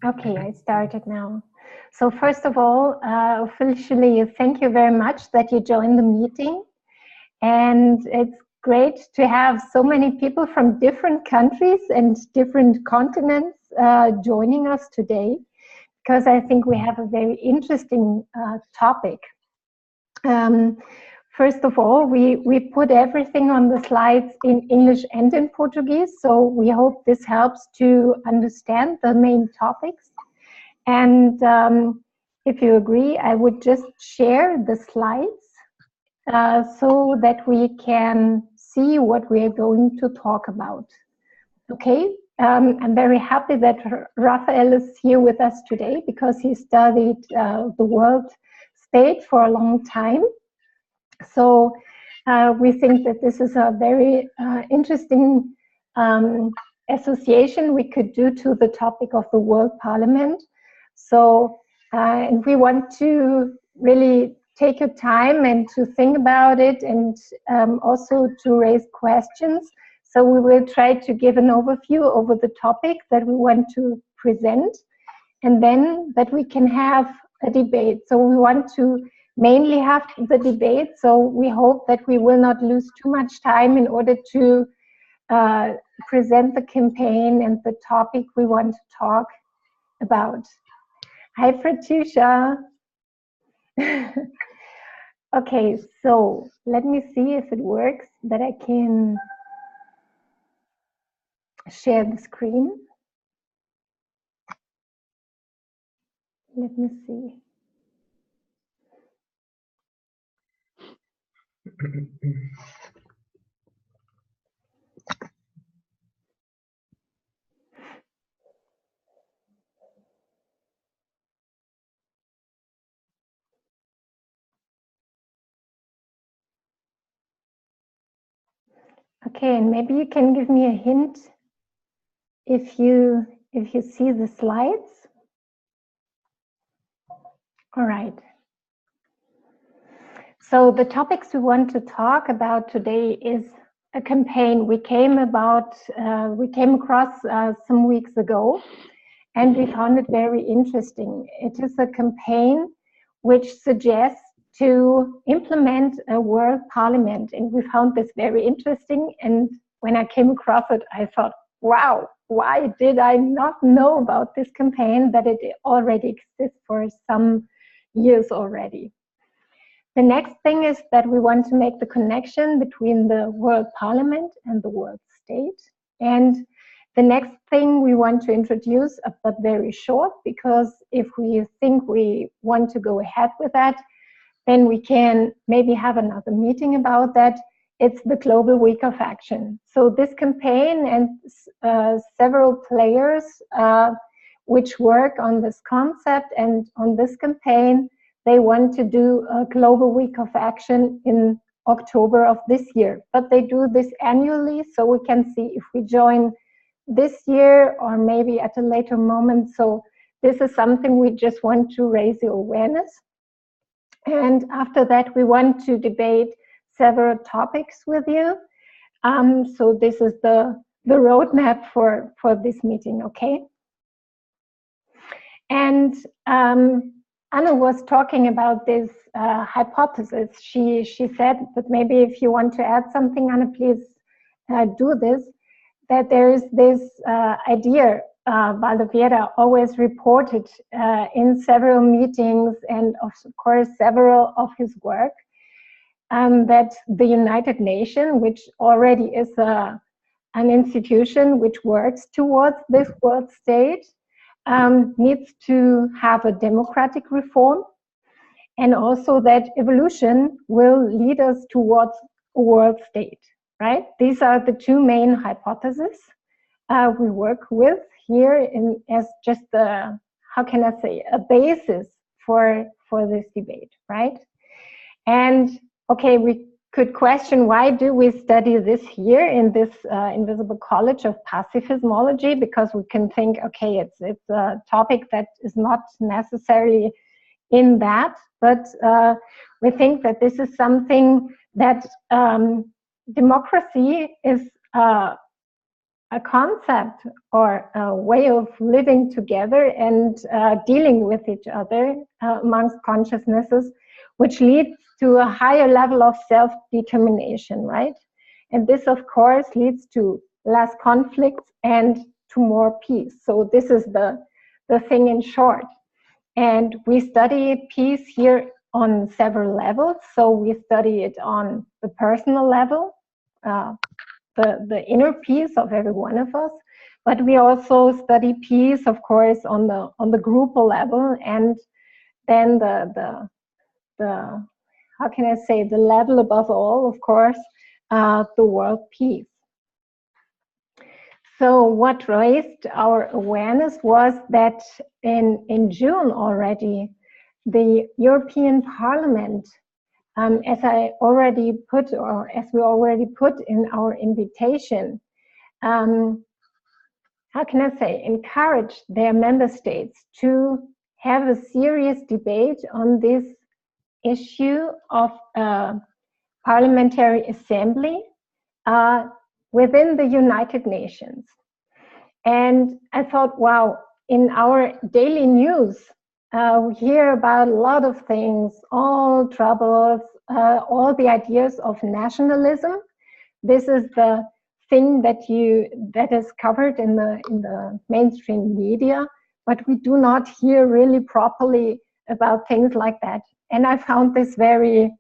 Okay, I started now. So first of all, officially, thank you very much that you joined the meeting. And it's great to have so many people from different countries and different continents joining us today, because I think we have a very interesting topic. First of all, we put everything on the slides in English and in Portuguese, so we hope this helps to understand the main topics. And if you agree, I would just share the slides so that we can see what we are going to talk about. Okay, I'm very happy that Raphael is here with us today because he studied the world state for a long time. So we think that this is a very interesting association we could do to the topic of the World Parliament. So, and we want to really take your time and to think about it, and also to raise questions. So we will try to give an overview over the topic that we want to present, and then that we can have a debate. So we want to mainly have the debate, so we hope that we will not lose too much time in order to present the campaign and the topic we want to talk about. Hi, Pratusha. Okay, so let me see if it works, that I can share the screen. Let me see. Okay, and maybe you can give me a hint if you see the slides. All right. So the topics we want to talk about today is a campaign we came across some weeks ago, and we found it very interesting. It is a campaign which suggests to implement a world parliament, and we found this very interesting. And when I came across it, I thought, wow, why did I not know about this campaign, that it already exists for some years already. The next thing is that we want to make the connection between the world parliament and the world state. And the next thing we want to introduce, but very short, because if we think we want to go ahead with that, then we can maybe have another meeting about that. It's the Global Week of Action. So this campaign and several players which work on this concept and on this campaign, they want to do a Global Week of Action in October of this year. But they do this annually, so we can see if we join this year or maybe at a later moment. So this is something we just want to raise the awareness. And after that, we want to debate several topics with you. So this is the roadmap for this meeting, okay? And Anna was talking about this hypothesis. She said that maybe if you want to add something, Anna, please do this, that there is this idea Valdeviera always reported in several meetings and of course several of his work, that the United Nations, which already is an institution which works towards this world state, needs to have a democratic reform, and also that evolution will lead us towards a world state, right? These are the two main hypotheses we work with here as just the, how can I say, a basis for this debate, right? And okay, we could question, why do we study this here in this Invisible College of Pacifismology? Because we can think, okay, it's a topic that is not necessarily in that, but we think that this is something that democracy is a a concept or a way of living together and dealing with each other amongst consciousnesses, which leads to a higher level of self-determination, right? And this, of course, leads to less conflicts and to more peace. So this is the thing in short. And we study peace here on several levels. So we study it on the personal level, the inner peace of every one of us, but we also study peace, of course, on the group level, and then the how can I say, the level above all, of course, the world peace. So what raised our awareness was that in June already, the European Parliament, as I already put, or as we already put in our invitation, how can I say, encourage their member states to have a serious debate on this issue of parliamentary assembly within the United Nations. And I thought, wow, in our daily news, we hear about a lot of things, all troubles, all the ideas of nationalism. This is the thing that is covered in the mainstream media, but we do not hear really properly about things like that. And I found this very,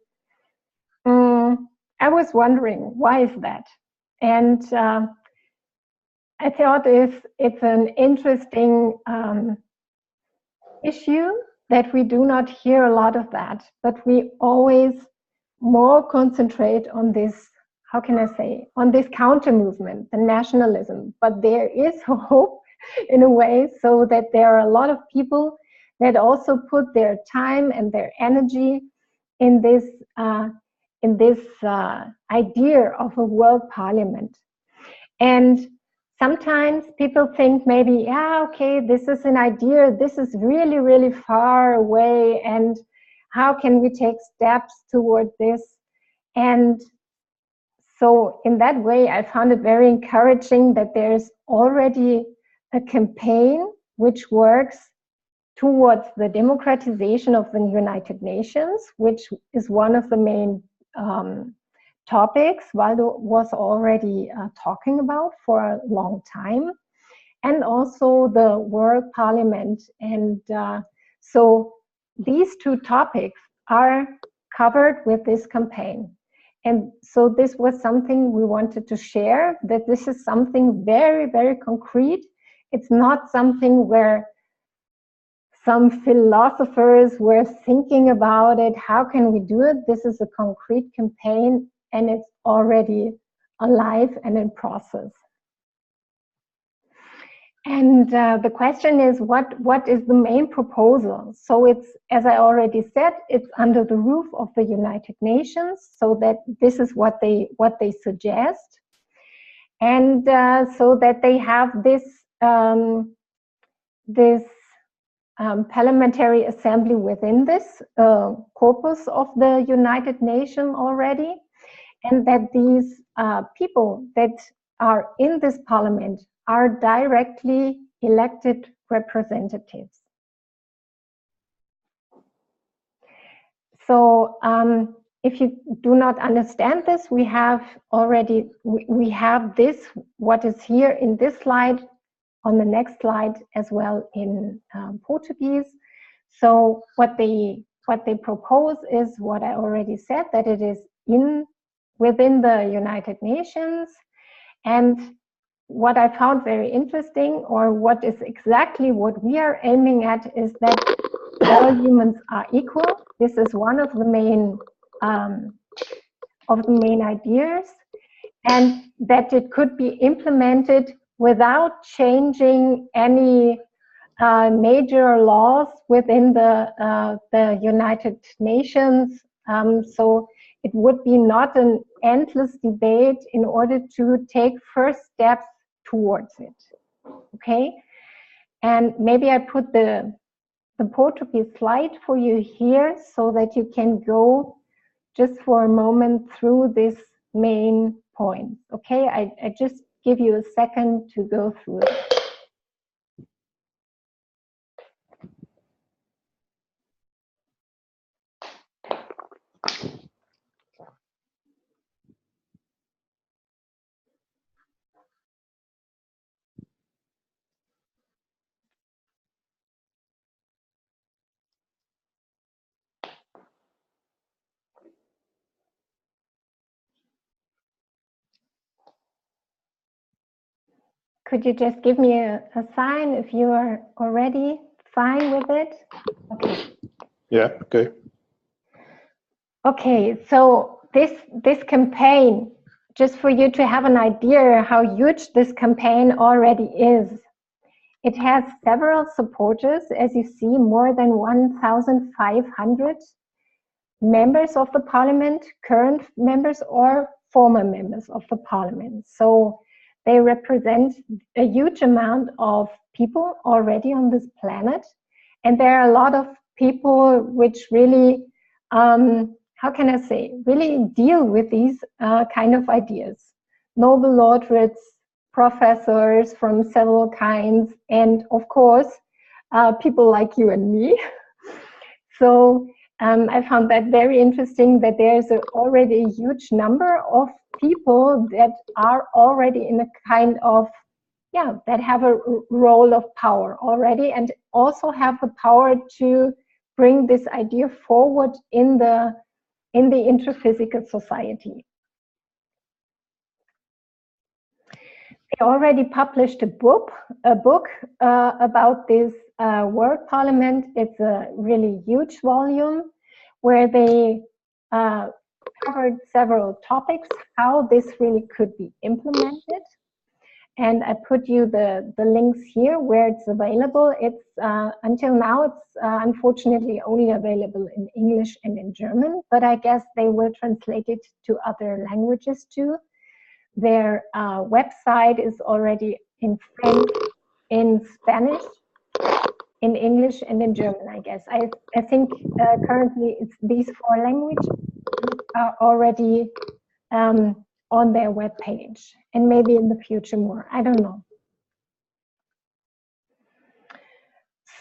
I was wondering, why is that? And I thought it's an interesting issue that we do not hear a lot of that, but we always more concentrate on this, how can I say, on this counter movement, the nationalism. But there is hope in a way, so that there are a lot of people that also put their time and their energy in this idea of a world parliament. And sometimes people think maybe, yeah, okay, this is an idea, this is really, really far away, and how can we take steps toward this? And so in that way, I found it very encouraging that there's already a campaign which works towards the democratization of the United Nations, which is one of the main topics Waldo was already talking about for a long time, and also the World Parliament. And so these two topics are covered with this campaign. And so this was something we wanted to share, that this is something very, very concrete. It's not something where some philosophers were thinking about it, how can we do it? This is a concrete campaign, and it's already alive and in process. And the question is, what is the main proposal? So it's, as I already said, it's under the roof of the United Nations, so that this is what they suggest. And so that they have this, parliamentary assembly within this corpus of the United Nations already, and that these people that are in this parliament are directly elected representatives. So if you do not understand this, we have already, we have this, what is here in this slide, on the next slide as well in Portuguese. So what they propose is what I already said, that it is within the United Nations. And what I found very interesting, or what is exactly what we are aiming at, is that all humans are equal. This is one of the main ideas, and that it could be implemented without changing any major laws within the United Nations. So it would be not an endless debate in order to take first steps towards it. Okay, and maybe I put the Portuguese slide for you here, so that you can go just for a moment through this main point. Okay, I just give you a second to go through it. Could you just give me a sign if you are already fine with it? Okay. Yeah, okay. Okay, so this campaign, just for you to have an idea how huge this campaign already is. It has several supporters, as you see, more than 1,500 members of the parliament, current members or former members of the parliament. So they represent a huge amount of people already on this planet. And there are a lot of people which really, how can I say, really deal with these kind of ideas. Nobel laureates, professors from several kinds, and of course, people like you and me. So I found that very interesting that there's already a huge number of people that are already in a kind of, yeah, that have a role of power already and also have the power to bring this idea forward in the introphysical society. They already published a book about this World Parliament. It's a really huge volume where they covered several topics, how this really could be implemented. And I put you the links here where it's available. It's until now, it's unfortunately only available in English and in German, but I guess they will translate it to other languages too. Their website is already in French, in Spanish, in English, and in German, I guess. I think currently it's these 4 languages are already on their webpage, and maybe in the future more, I don't know.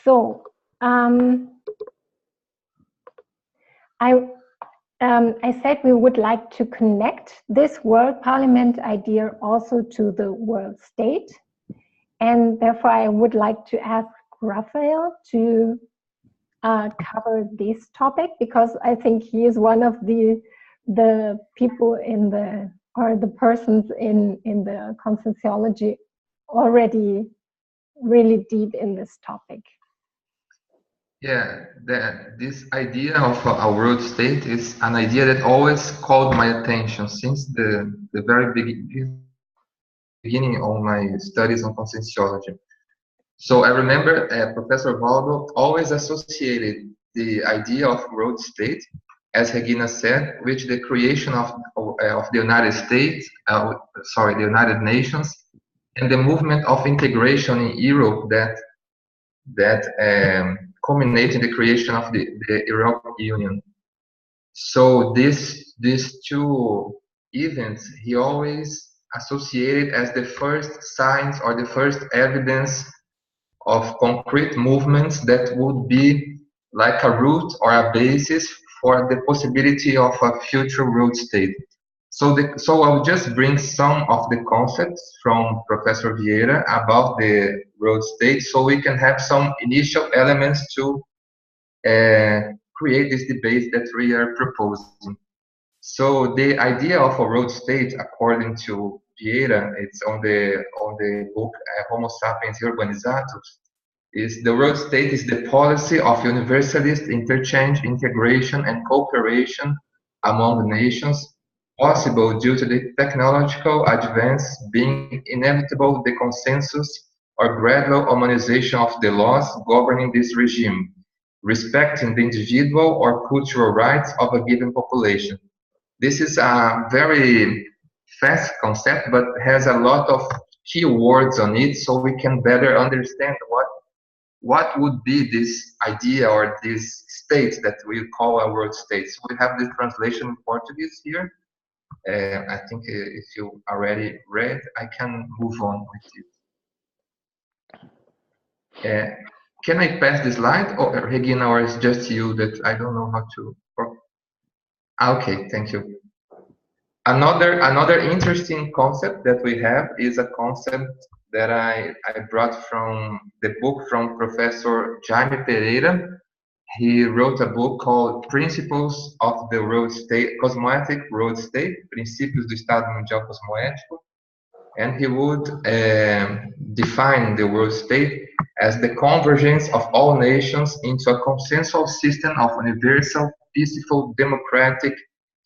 So I said we would like to connect this World Parliament idea also to the world state. And therefore, I would like to ask Raphael to cover this topic, because I think he is one of the people in the persons in the conscienciology already really deep in this topic. Yeah, this idea of a world state is an idea that always called my attention since the very beginning of my studies on conscienciology. So I remember Professor Valdo always associated the idea of world state, as Regina said, with the creation of the United States, the United Nations, and the movement of integration in Europe that culminate in the creation of the European Union. So these 2 events he always associated as the first signs or the first evidence of concrete movements that would be like a root or a basis for the possibility of a future world state. So I'll just bring some of the concepts from Professor Vieira about the world state so we can have some initial elements to create this debate that we are proposing. So the idea of a world state, according to Vieira, it's on the book Homo sapiens urbanizatus, is the world state is the policy of universalist interchange, integration, and cooperation among nations, possible due to the technological advance being inevitable the consensus or gradual harmonization of the laws governing this regime, respecting the individual or cultural rights of a given population. This is a very fast concept, but has a lot of key words on it, so we can better understand what would be this idea or this state that we call a world state. So we have this translation in Portuguese here. I think if you already read, I can move on with it. Can I pass the slide, or Regina, or it's just you that I don't know how to? Okay, thank you. Another interesting concept that we have is a concept that I brought from the book from Professor Jaime Pereira. He wrote a book called Principles of the Road State, Cosmoetic Road State, Princípios do Estado Mundial Cosmoético, and he would define the world state as the convergence of all nations into a consensual system of universal, peaceful, democratic,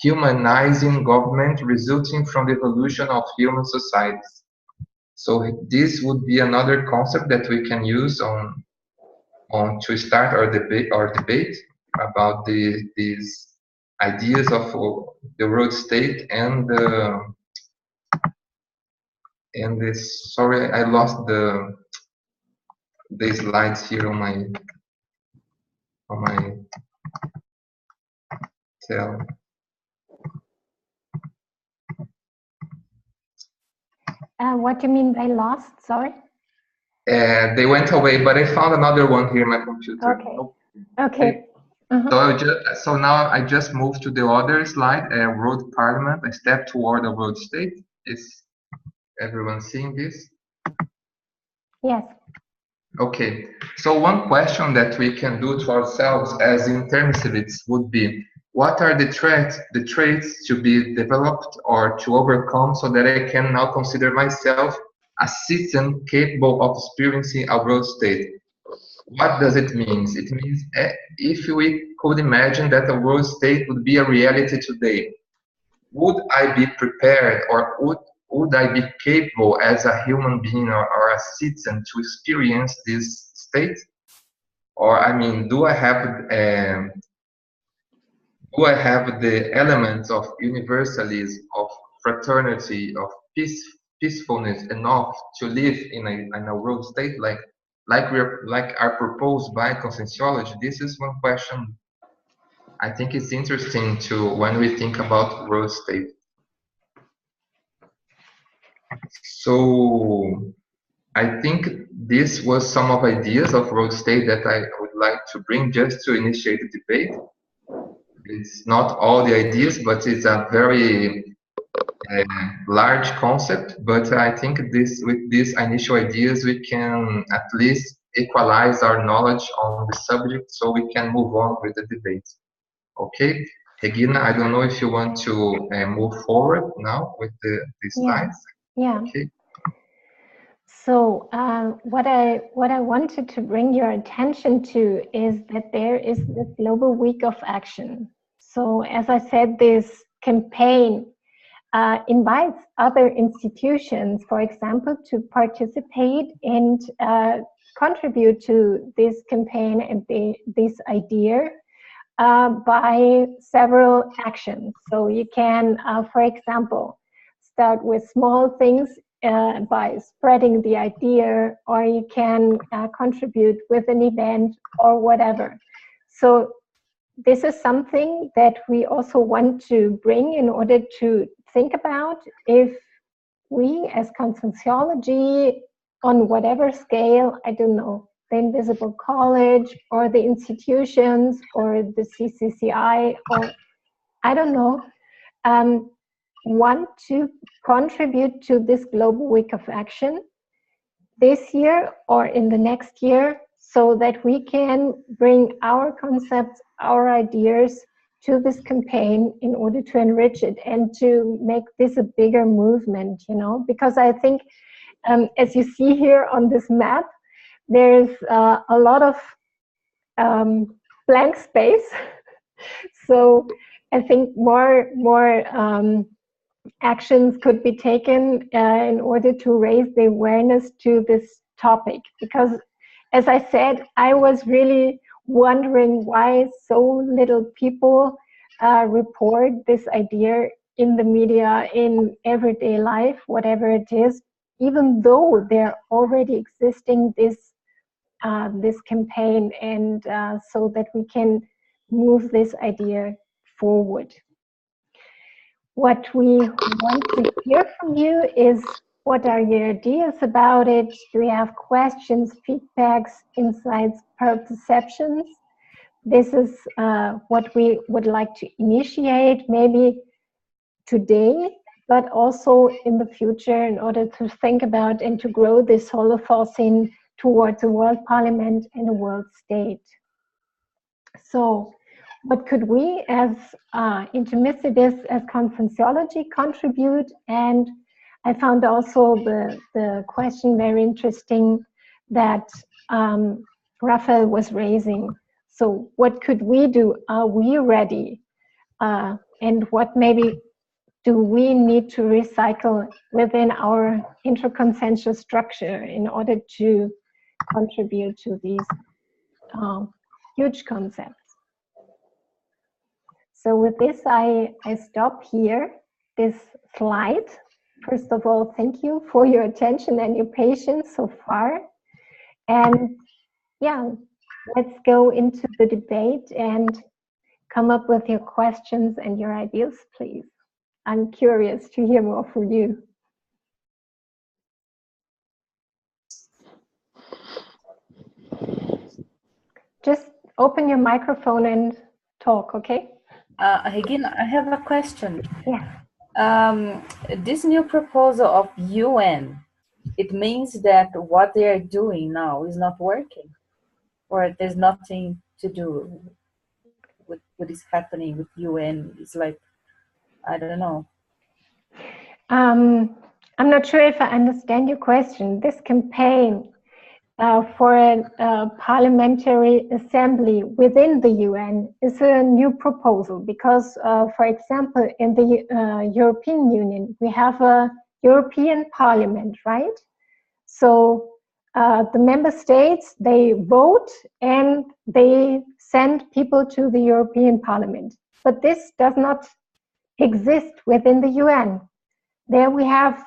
humanizing government resulting from the evolution of human societies. So this would be another concept that we can use on to start our debate about these ideas of the world state and this. Sorry, I lost the slides here on my tel. What do you mean by lost? Sorry. They went away, but I found another one here in my computer. Okay. Okay. So now I just moved to the other slide, World Parliament, a step toward a world state. Is everyone seeing this? Yes. Okay, so one question that we can do to ourselves as intermissivists would be, what are the traits to be developed or to overcome so that I can now consider myself a citizen capable of experiencing a world state? What does it mean? It means if we could imagine that a world state would be a reality today, would I be prepared, or would I be capable as a human being or a citizen to experience this state? Or I mean, do I have the elements of universalism, of fraternity, of peacefulness enough to live in a world state like are proposed by conscientiology? This is one question I think it's interesting to when we think about world state. So I think this was some of ideas of world state that I would like to bring just to initiate the debate. It's not all the ideas, but it's a very large concept. But I think with these initial ideas, we can at least equalize our knowledge on the subject so we can move on with the debate. Okay, Regina, I don't know if you want to move forward now with the slides. Yeah. Okay. So what I wanted to bring your attention to is that there is the Global Week of Action. So as I said, this campaign invites other institutions, for example, to participate and contribute to this campaign and this idea by several actions. So you can, for example, start with small things by spreading the idea, or you can contribute with an event or whatever. So this is something that we also want to bring in order to think about if we as conscientiology, on whatever scale, I don't know, the Invisible College or the institutions or the CCCI or I don't know, want to contribute to this Global Week of Action this year or in the next year, so that we can bring our concepts, our ideas to this campaign in order to enrich it and to make this a bigger movement, you know, because I think, as you see here on this map, there's a lot of blank space. So I think more actions could be taken in order to raise the awareness to this topic, because as I said, I was really wondering why so little people report this idea in the media, in everyday life, whatever it is, even though they're already existing this campaign, and so that we can move this idea forward. what we want to hear from you is, what are your ideas about it? Do you have questions, feedbacks, insights, perceptions? This is what we would like to initiate, maybe today, but also in the future, in order to think about and to grow this Holocaust towards a world parliament and a world state. So what could we as intermissivists, as conscienciology, contribute? And I found also the question very interesting that Raphael was raising. So what could we do? Are we ready? And what maybe do we need to recycle within our interconsensual structure in order to contribute to these huge concepts? So with this, I stop here, this slide. First of all, thank you for your attention and your patience so far. And yeah, let's go into the debate and come up with your questions and your ideas, please. I'm curious to hear more from you. Just open your microphone and talk, okay? Again, I have a question. Yeah. This new proposal of UN, it means that what they are doing now is not working, or there's nothing to do with what is happening with UN. It's like, I don't know. I'm not sure if I understand your question. This campaign for a parliamentary assembly within the UN is a new proposal because, for example, in the European Union, we have a European Parliament, right? So the member states, they vote and they send people to the European Parliament. But this does not exist within the UN. There we have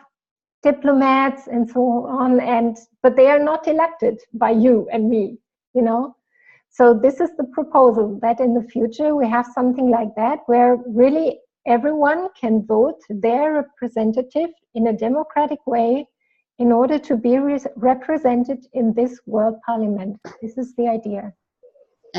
diplomats and so on, but they are not elected by you and me, you know. So this is the proposal, that in the future we have something like that, where really everyone can vote their representative in a democratic way in order to be represented in this world parliament. This is the idea.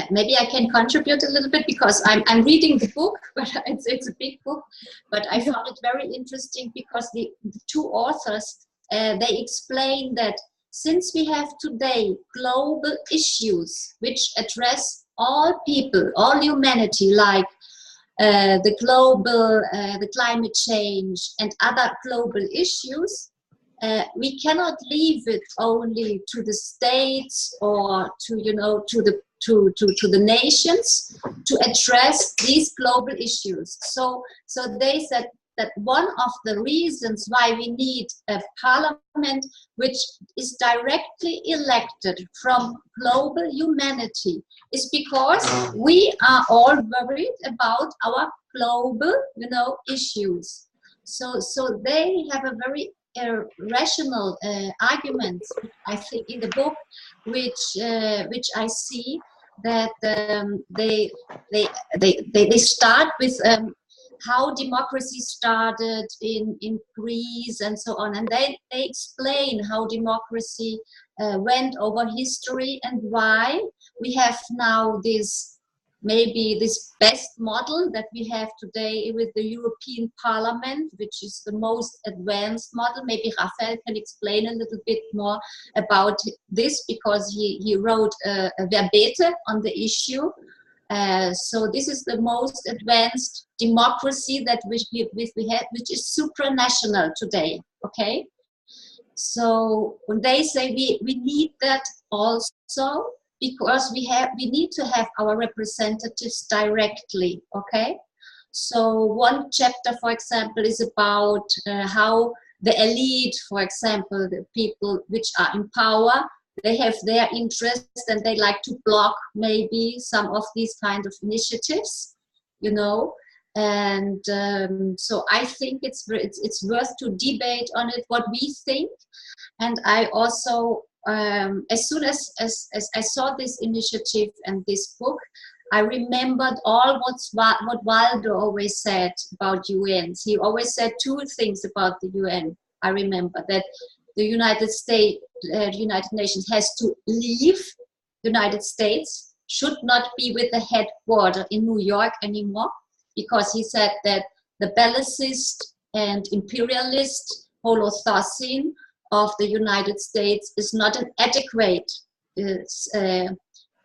Maybe I can contribute a little bit because I'm reading the book, but it's a big book. But I found it very interesting because the two authors, they explain that since we have today global issues which address all people, all humanity, like the climate change and other global issues, we cannot leave it only to the states or to the nations to address these global issues. So they said that one of the reasons why we need a parliament which is directly elected from global humanity is because we are all worried about our global, issues. So they have a very rational argument, I think, in the book, which I see that they start with how democracy started in Greece and so on, and they explain how democracy went over history and why we have now this best model that we have today with the European Parliament, which is the most advanced model. Maybe Raphael can explain a little bit more about this because he wrote a verbete on the issue. So this is the most advanced democracy that we have, which is supranational today. Okay, so when they say we need that also, because we need to have our representatives directly. Okay, so one chapter, for example, is about how the elite, for example, the people which are in power, they have their interests and they like to block maybe some of these kind of initiatives, and so I think it's worth to debate on it, what we think. And I also as soon as I saw this initiative and this book, I remembered all what Waldo always said about UNs. He always said two things about the UN. I remember that the United Nations has to leave the United States, should not be with the headquarters in New York anymore, because he said that the bellicist and imperialist holothosine of the United States is not an adequate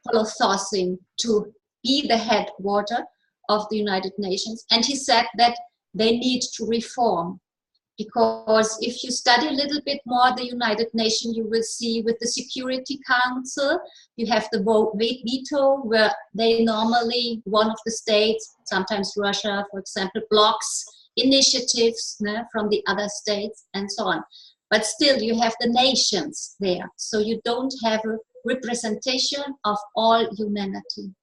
holothosine to be the headquarter of the United Nations. And he said that they need to reform, because if you study a little bit more the United Nations, you will see with the Security Council, you have the veto, where they normally, one of the states, sometimes Russia, for example, blocks initiatives from the other states and so on. But still, you have the nations there, so you don't have a representation of all humanity.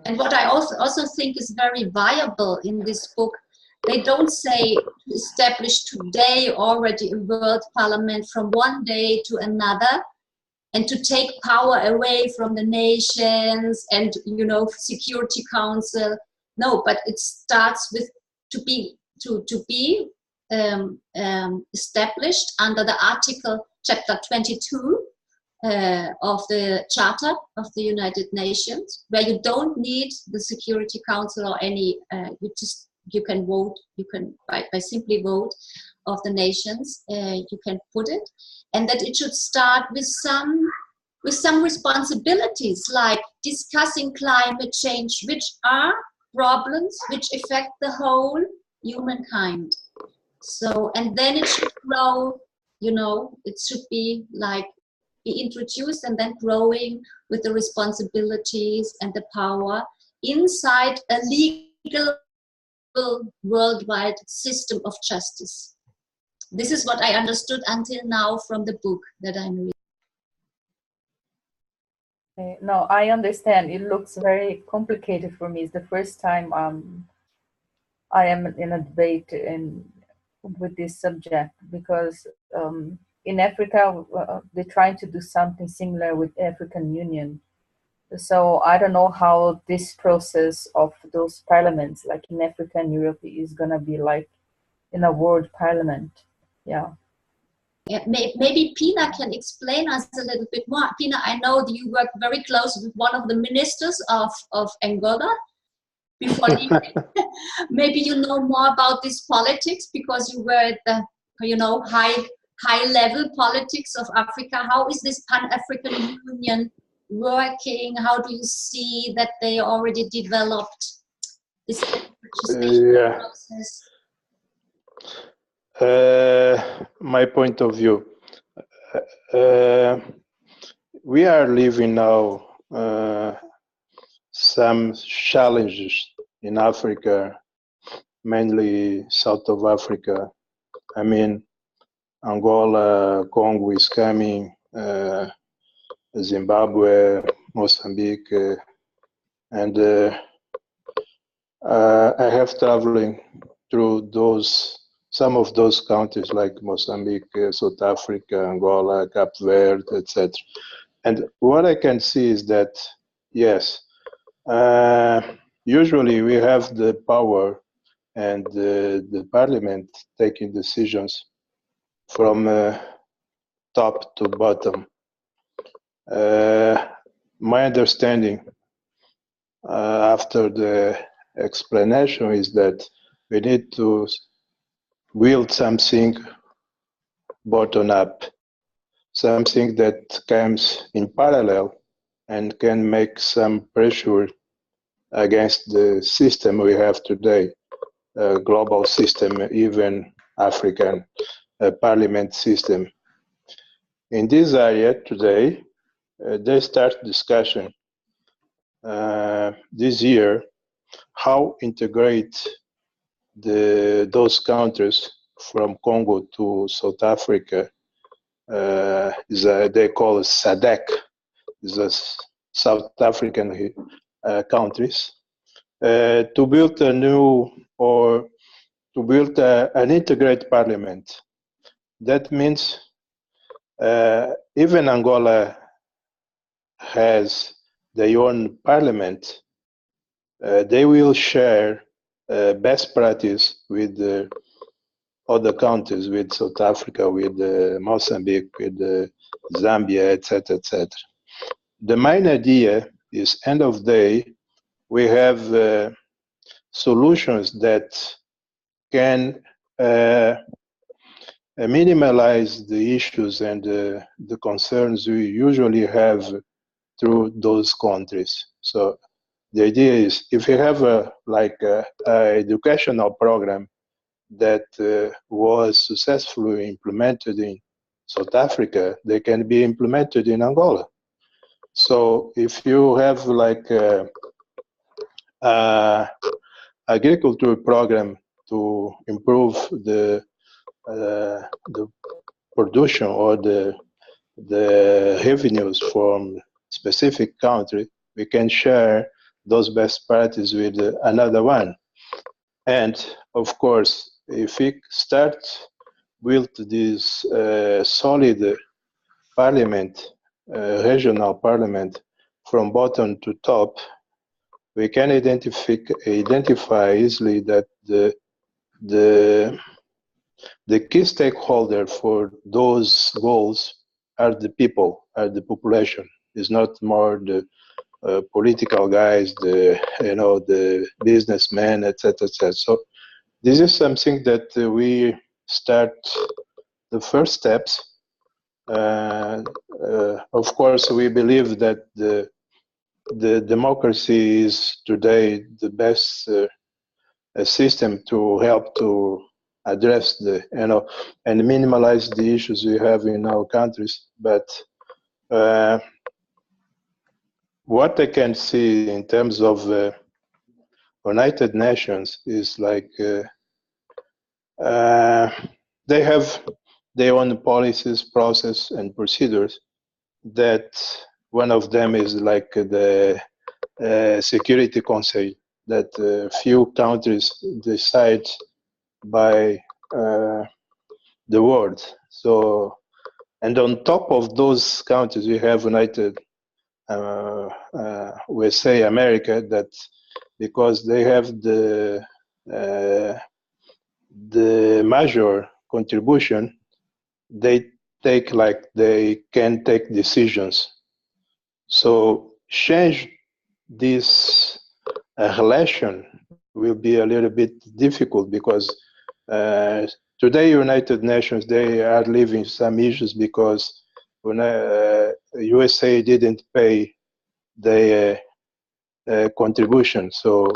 And what I also think is very viable in this book, they don't say to establish today already a world parliament from one day to another and to take power away from the nations and, you know, Security Council. No, but it starts with to be established under the article chapter 22 of the Charter of the United Nations, where you don't need the Security Council or any, you can vote, you can by simply vote of the nations, you can put it, and that it should start with some responsibilities, like discussing climate change, which are problems which affect the whole humankind. So, and then it should grow, you know, it should be like be introduced and then growing with the responsibilities and the power inside a legal worldwide system of justice. This is what I understood until now from the book that I'm reading. No, I understand. It looks very complicated for me. It's the first time I am in a debate with this subject, because in Africa they're trying to do something similar with African Union. So I don't know how this process of those parliaments, like in Africa and Europe, is gonna be like in a world parliament. Yeah. Yeah, maybe Pina can explain us a little bit more. Pina, I know that you work very close with one of the ministers of Angola before leaving. Maybe you know more about this politics because you were at the, you know, high level politics of Africa. How is this Pan-African Union working? How do you see that they already developed this process? My point of view, we are living now some challenges in Africa, mainly south of Africa. I mean, Angola, Congo is coming, Zimbabwe, Mozambique, and I have traveling through some of those countries like Mozambique, South Africa, Angola, Cape Verde, etc. And what I can see is that, yes, usually we have the power and the parliament taking decisions from top to bottom. My understanding after the explanation is that we need to build something bottom up, something that comes in parallel and can make some pressure against the system we have today, a global system, even African parliament system. In this area today, they start discussion this year how integrate those countries from Congo to South Africa. They call it SADC, the South African countries, to build a new or to build an integrated parliament. That means even Angola has their own parliament, they will share best practice with other countries, with South Africa, with Mozambique, with Zambia, etc., etc. The main idea is, end of day, we have solutions that can minimize the issues and the concerns we usually have through those countries. So the idea is, if you have a educational program that was successfully implemented in South Africa, they can be implemented in Angola. So if you have like agriculture program to improve the production or the revenues from specific country, we can share those best practices with another one. And of course, if we start build this solid parliament, regional parliament, from bottom to top, we can identify easily that the key stakeholder for those goals are the people, are the population. It's not more the political guys, the businessmen, etc., etc. So this is something that we start the first steps. Of course, we believe that the democracy is today the best system to help to address and minimize the issues we have in our countries. But what I can see in terms of United Nations is like they have their own policies, process, and procedures. That one of them is like the Security Council, that few countries decide by the world. So, and on top of those countries, we have United, we say America, that because they have the major contribution, they take like they can take decisions. So change this relation will be a little bit difficult because today United Nations, they are living some issues because when USA didn't pay their contribution. So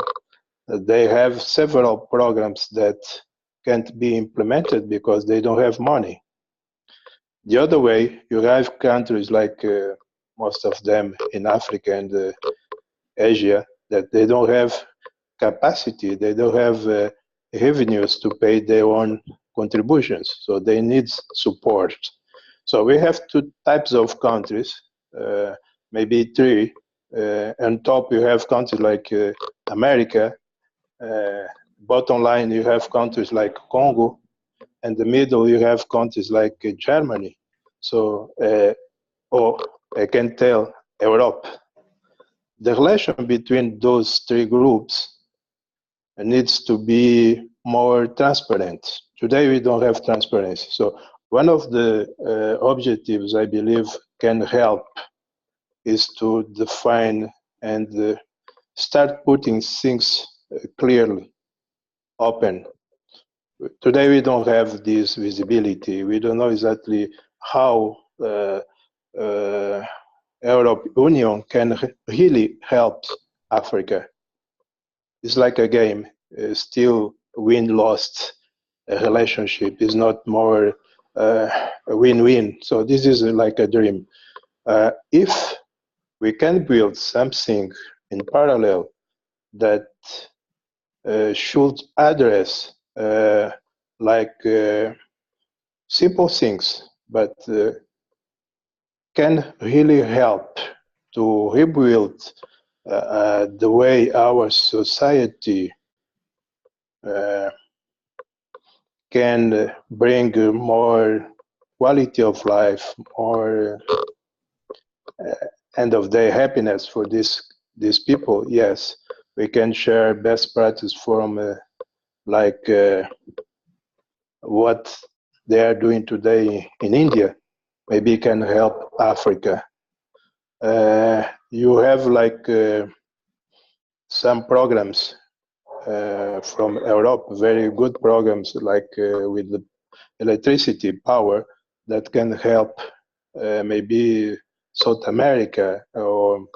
they have several programs that can't be implemented because they don't have money. The other way, you have countries like most of them in Africa and Asia that they don't have capacity, they don't have revenues to pay their own contributions, so they need support. So we have two types of countries, maybe three. On top you have countries like America, bottom line you have countries like Congo, and the middle you have countries like Germany. So, or I can tell Europe. The relation between those three groups needs to be more transparent. Today we don't have transparency. So one of the objectives I believe can help is to define and start putting things clearly, open. Today we don't have this visibility. We don't know exactly how European Union can really help Africa. It's like a game, still win-lost relationship. Is not more a win-win. So this is like a dream. If we can build something in parallel that should address like simple things, but can really help to rebuild the way our society can bring more quality of life, more end of day happiness for these people, yes, we can share best practice from what they are doing today in India. Maybe can help Africa. You have some programs from Europe, very good programs with the electricity power that can help maybe South America, or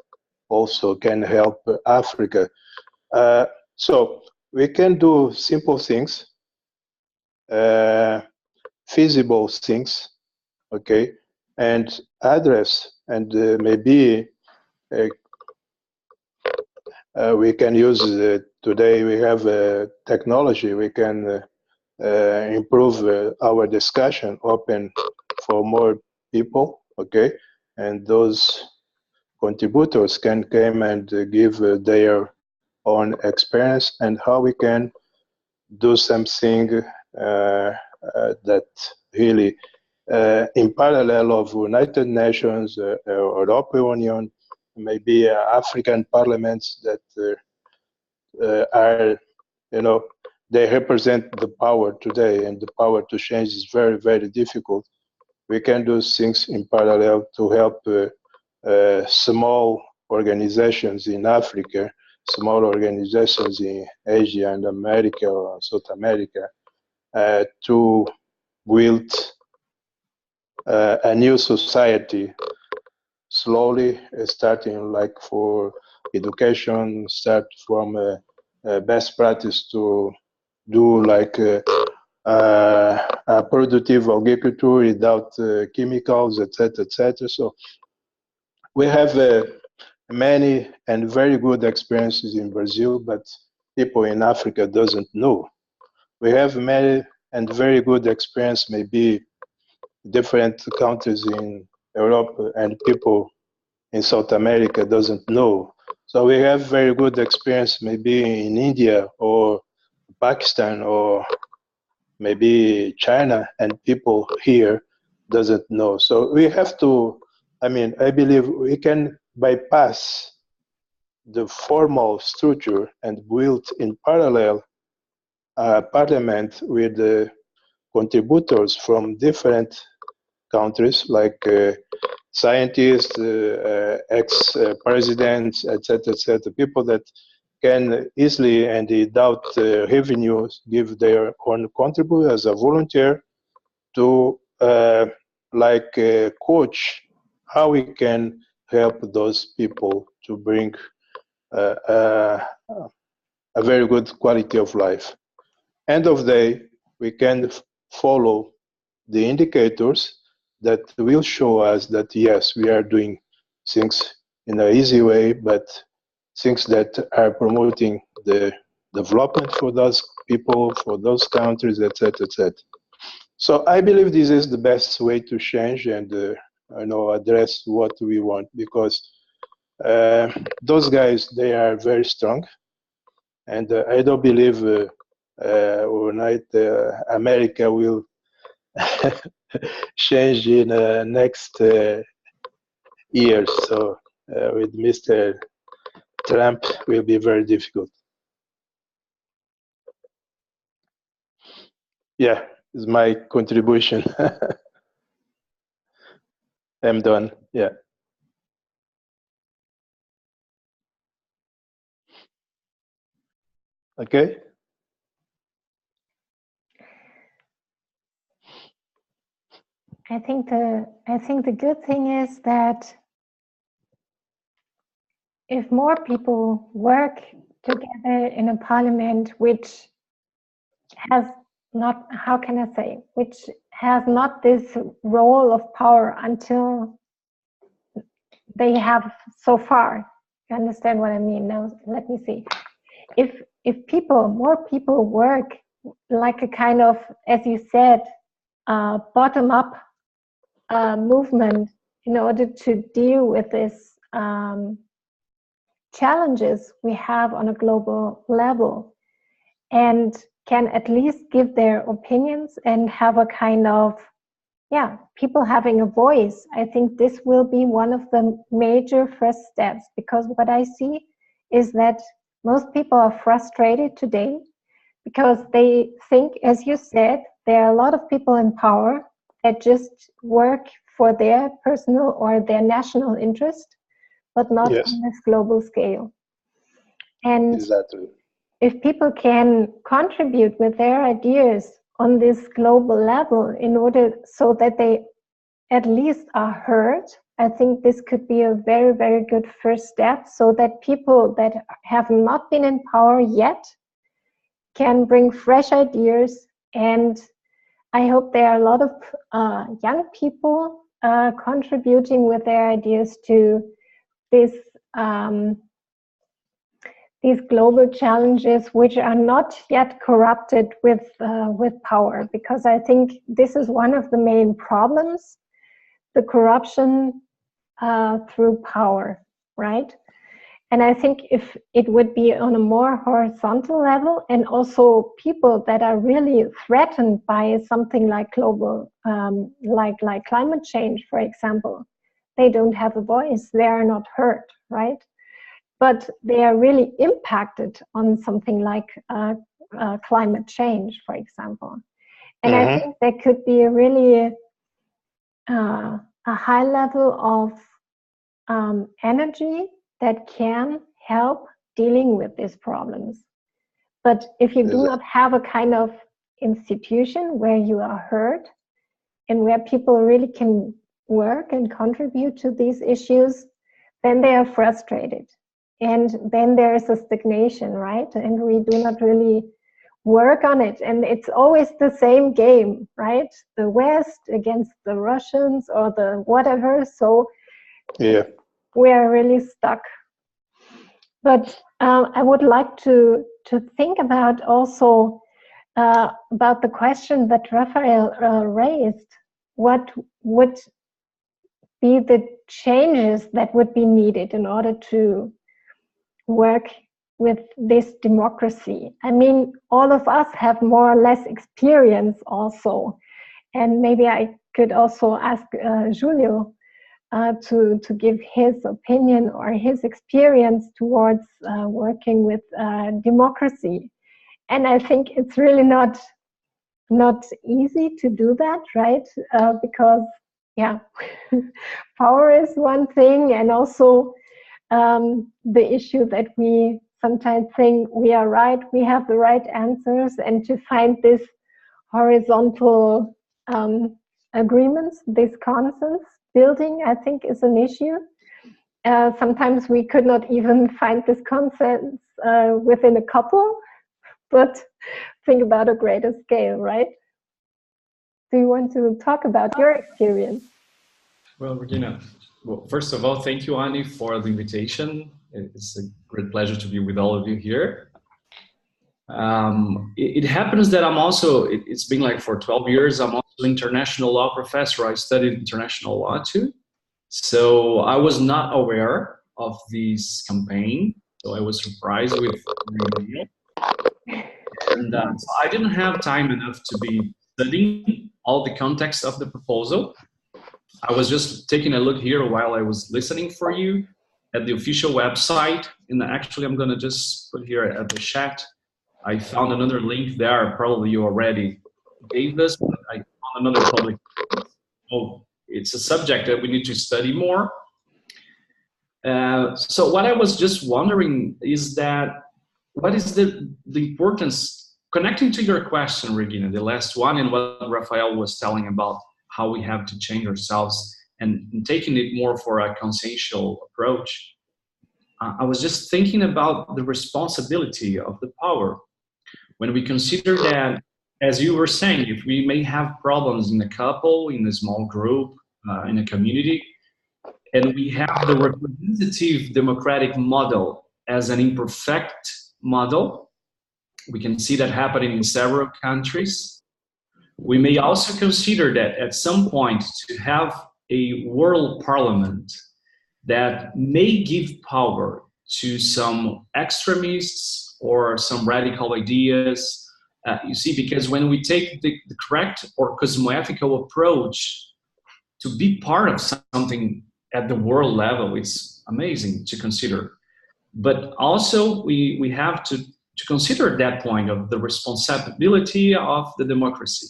also can help Africa. So we can do simple things, feasible things, okay, and address, and maybe we can use today we have technology, we can improve our discussion, open for more people, okay, and those contributors can come and give their own experience and how we can do something that really in parallel of United Nations, European Union, maybe African parliaments that are, they represent the power today, and the power to change is very, very difficult. We can do things in parallel to help small organizations in Africa, small organizations in Asia and America or South America, to build a new society, slowly starting like for education, start from best practice to do like a productive agriculture without chemicals, etc., etc. So we have many and very good experiences in Brazil, but people in Africa doesn't know. We have many and very good experience, maybe different countries in Europe, and people in South America doesn't know. So we have very good experience maybe in India or Pakistan or maybe China, and people here doesn't know. So we have to, I believe we can bypass the formal structure and build in parallel a parliament with the contributors from different countries, like scientists, ex-presidents, etc., people that can easily and without revenues give their own contribution as a volunteer to coach how we can help those people to bring a very good quality of life. End of day, we can follow the indicators that will show us that yes, we are doing things in an easy way, but things that are promoting the development for those people, for those countries, etc., etc. So I believe this is the best way to change and address what we want, because those guys, they are very strong, and I don't believe overnight America will change in next years. So with Mr. Trump will be very difficult. Yeah, is my contribution. I'm done. Yeah. Okay. I think the good thing is that if more people work together in a parliament which has not, how can I say, which has not this role of power until they have so far. You understand what I mean? Now, let me see. If more people work like a kind of, as you said, bottom-up movement in order to deal with this challenges we have on a global level, and can at least give their opinions and have a kind of yeah, people having a voice. I think this will be one of the major first steps, because what I see is that most people are frustrated today because they think, as you said, there are a lot of people in power that just work for their personal or their national interest, but not Yes, on this global scale. And exactly. if people can contribute with their ideas on this global level in order so that they at least are heard, I think this could be a very, very good first step, so that people that have not been in power yet can bring fresh ideas. And I hope there are a lot of young people contributing with their ideas to this these global challenges, which are not yet corrupted with power, because I think this is one of the main problems, the corruption through power, right? And I think if it would be on a more horizontal level, and also people that are really threatened by something like global, like climate change, for example, they don't have a voice, they are not heard, right? But they are really impacted on something like climate change, for example. And I think there could be a really a high level of energy that can help dealing with these problems. But if you do not have a kind of institution where you are heard and where people really can work and contribute to these issues, then they are frustrated. And then there is a stagnation, right? And we do not really work on it. And it's always the same game, right? The West against the Russians or the whatever. So yeah, we are really stuck. But I would like to think about also about the question that Raphael raised. What would be the changes that would be needed in order to work with this democracy? I mean, all of us have more or less experience also. And maybe I could also ask Julio to give his opinion or his experience towards working with democracy. And I think it's really not easy to do that, right? Because, yeah, power is one thing, and also the issue that we sometimes think we are right, we have the right answers, and to find this horizontal agreements, this consensus building, I think, is an issue. Sometimes we could not even find this consensus within a couple, but think about a greater scale, right? Do you want to talk about your experience? Well, Regina, well, first of all, thank you, Annie, for the invitation. It's a great pleasure to be with all of you here. It happens that I'm also, it's been like for 12 years, I'm also an international law professor. I studied international law too. So I was not aware of this campaign. So I was surprised with the and so I didn't have time enough to be studying all the context of the proposal. I was just taking a look here while I was listening for you at the official website. And actually, I'm going to just put here at the chat. I found another link there. Probably you already gave this, but I found another public. Oh, it's a subject that we need to study more. So what I was just wondering is that what is the importance, connecting to your question, Regina, the last one, and what Raphael was telling about how we have to change ourselves and taking it more for a consensual approach. I was just thinking about the responsibility of the power. When we consider that, as you were saying, if we may have problems in a couple, in a small group, in a community, and we have the representative democratic model as an imperfect model, we can see that happening in several countries. We may also consider that at some point to have a world parliament that may give power to some extremists or some radical ideas You see, because when we take the correct or cosmoethical approach to be part of something at the world level, it's amazing to consider. But also we have to consider that point of the responsibility of the democracy.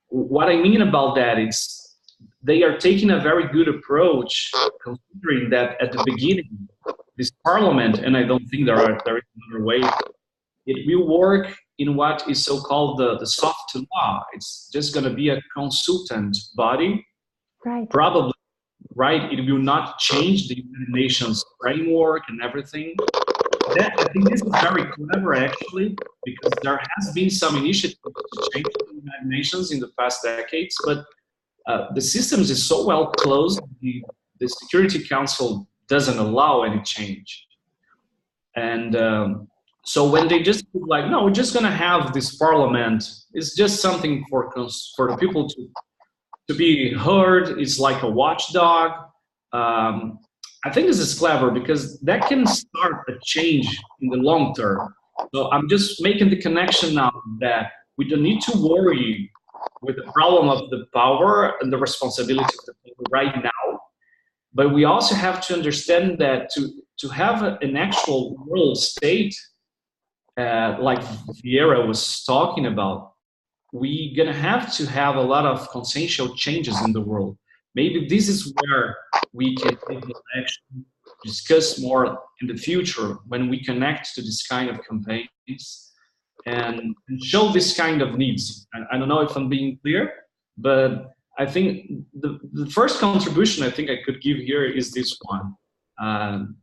What I mean about that is they are taking a very good approach, considering that at the beginning, this parliament, and I don't think there is another way, it will work in what is so-called the soft law. It's just going to be a consultant body. Right. Probably, right? It will not change the United Nations framework and everything. I think this is very clever, actually, because there has been some initiatives to change the United Nations in the past decades, but the systems is so well closed, the Security Council doesn't allow any change. And so when they just like, no, we're just going to have this parliament, it's just something for the people to be heard. It's like a watchdog. I think this is clever because that can start a change in the long term. So I'm just making the connection now that we don't need to worry with the problem of the power and the responsibility of the people right now, but we also have to understand that to have an actual world state, like Vieira was talking about, we're gonna have to have a lot of consensual changes in the world. Maybe this is where we can actually discuss more in the future when we connect to this kind of campaigns and show this kind of needs. I don't know if I'm being clear, but I think the first contribution I think I could give here is this one,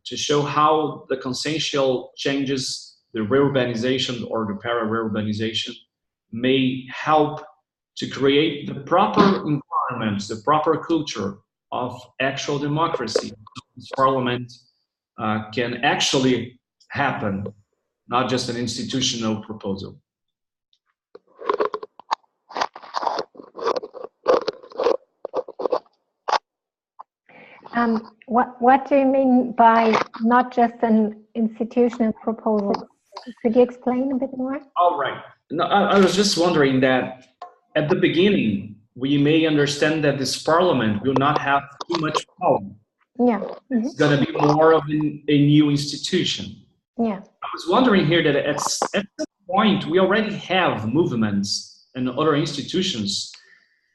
to show how the consensual changes, the reurbanization or the para-reurbanization, may help to create the proper environment, the proper culture of actual democracy. This parliament can actually happen, not just an institutional proposal. What do you mean by not just an institutional proposal? Could you explain a bit more? All right. No, I was just wondering that at the beginning, we may understand that this parliament will not have too much power. Yeah. It's going to be more of a new institution. Yeah. I was wondering here that at some point, we already have movements and other institutions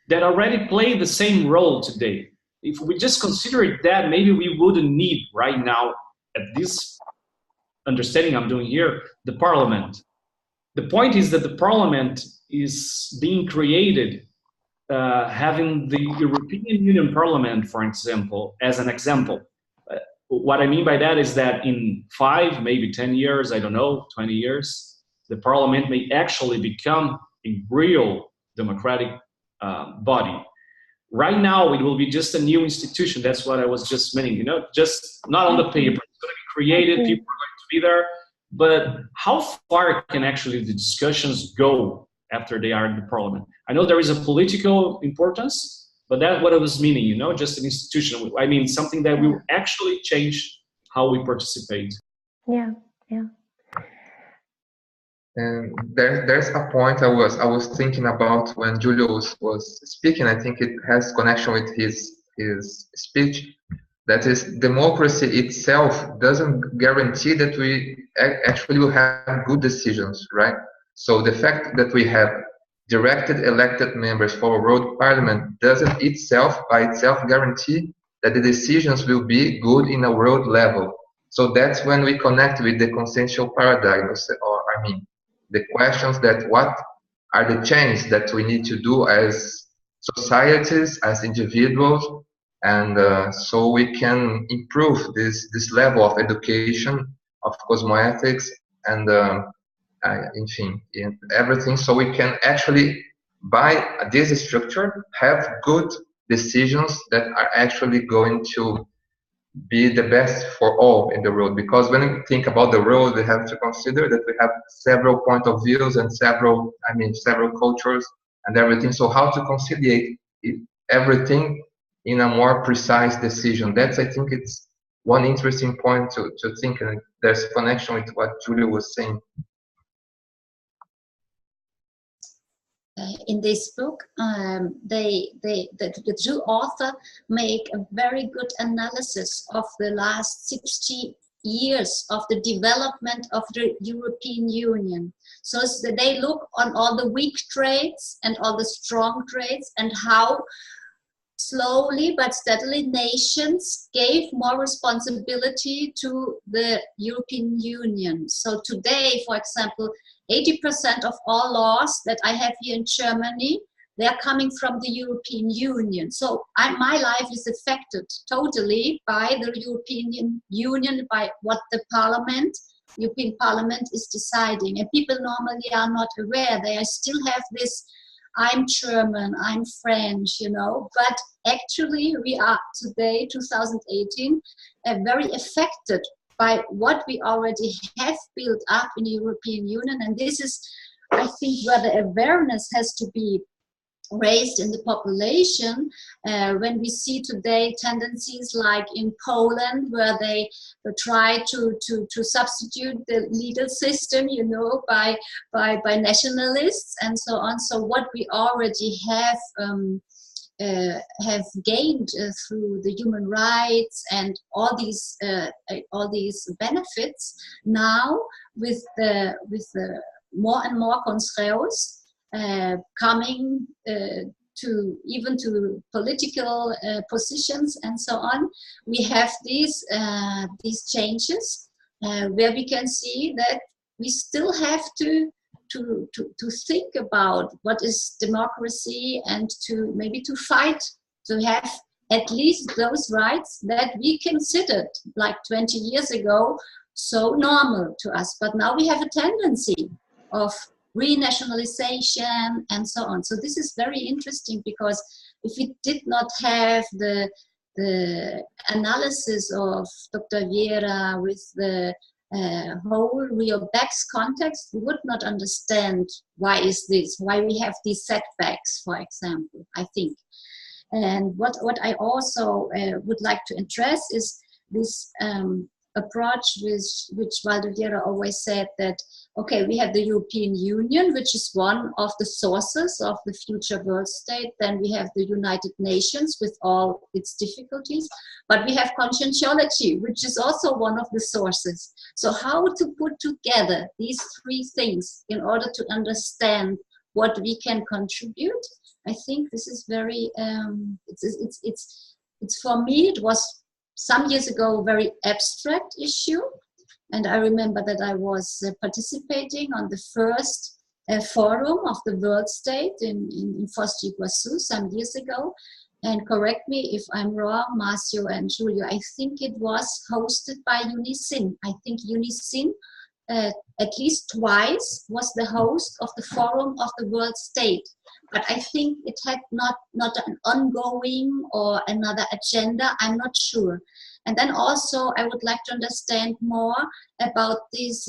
that already play the same role today. If we just consider it that, maybe we wouldn't need right now, at this understanding I'm doing here, the parliament. The point is that the parliament is being created, having the European Union Parliament, for example, as an example. What I mean by that is that in 5, maybe 10 years, I don't know, 20 years, the parliament may actually become a real democratic body. Right now, it will be just a new institution. That's what I was just mentioning, you know, just not on the paper. It's going to be created, people are going to be there. But how far can actually the discussions go after they are in the parliament? I know there is a political importance, but that's what I was meaning, you know, just an institution. I mean, something that will actually change how we participate. Yeah, yeah. And there's a point I was thinking about when Julio was speaking. I think it has connection with his speech. That is, democracy itself doesn't guarantee that we actually will have good decisions, right? So the fact that we have directed elected members for a world parliament doesn't by itself guarantee that the decisions will be good in a world level. So that's when we connect with the consensual paradigm, the questions that what are the changes that we need to do as societies, as individuals, and so we can improve this level of education, of cosmoethics, and in everything, so we can actually, by this structure, have good decisions that are actually going to be the best for all in the world. Because when we think about the world, we have to consider that we have several point of views and several cultures and everything. So how to conciliate everything in a more precise decision? That's, I think, it's one interesting point to think, and there's a connection with what Julio was saying. in this book, the two authors make a very good analysis of the last 60 years of the development of the European Union. So they look on all the weak traits and all the strong traits, and how slowly but steadily nations gave more responsibility to the European Union. So today, for example, 80% of all laws that I have here in Germany, they are coming from the European Union. So my life is affected totally by the European Union, by what the European Parliament is deciding. And people normally are not aware. They still have this, I'm German, I'm French, you know, but actually we are today, 2018, very affected by what we already have built up in the European Union. And this is, I think, where the awareness has to be raised in the population, when we see today tendencies like in Poland, where they try to substitute the legal system, you know, by nationalists and so on. So what we already have gained through the human rights and all these benefits, now with the more and more conscripts coming to even to political positions and so on, we have these changes where we can see that we still have to think about what is democracy, and to maybe to fight to have at least those rights that we considered like 20 years ago so normal to us. But now we have a tendency of renationalization and so on. So this is very interesting, because if we did not have the analysis of Dr. Viera with the whole Rio Beck's context, we would not understand why we have these setbacks, for example, I think. And what I also would like to address is this approach which Waldo Viera always said, that okay, we have the European Union, which is one of the sources of the future world state. Then we have the United Nations with all its difficulties, but we have conscientiology, which is also one of the sources. So how to put together these three things in order to understand what we can contribute? I think this is very, it's for me, it was some years ago a very abstract issue. And I remember that I was participating on the first forum of the world state in Foz do Iguaçu some years ago. And correct me if I'm wrong, Marcio and Julio, I think it was hosted by UNICIN. I think UNICIN at least twice was the host of the forum of the world state. But I think it had not an ongoing or another agenda, I'm not sure. And then also I would like to understand more about this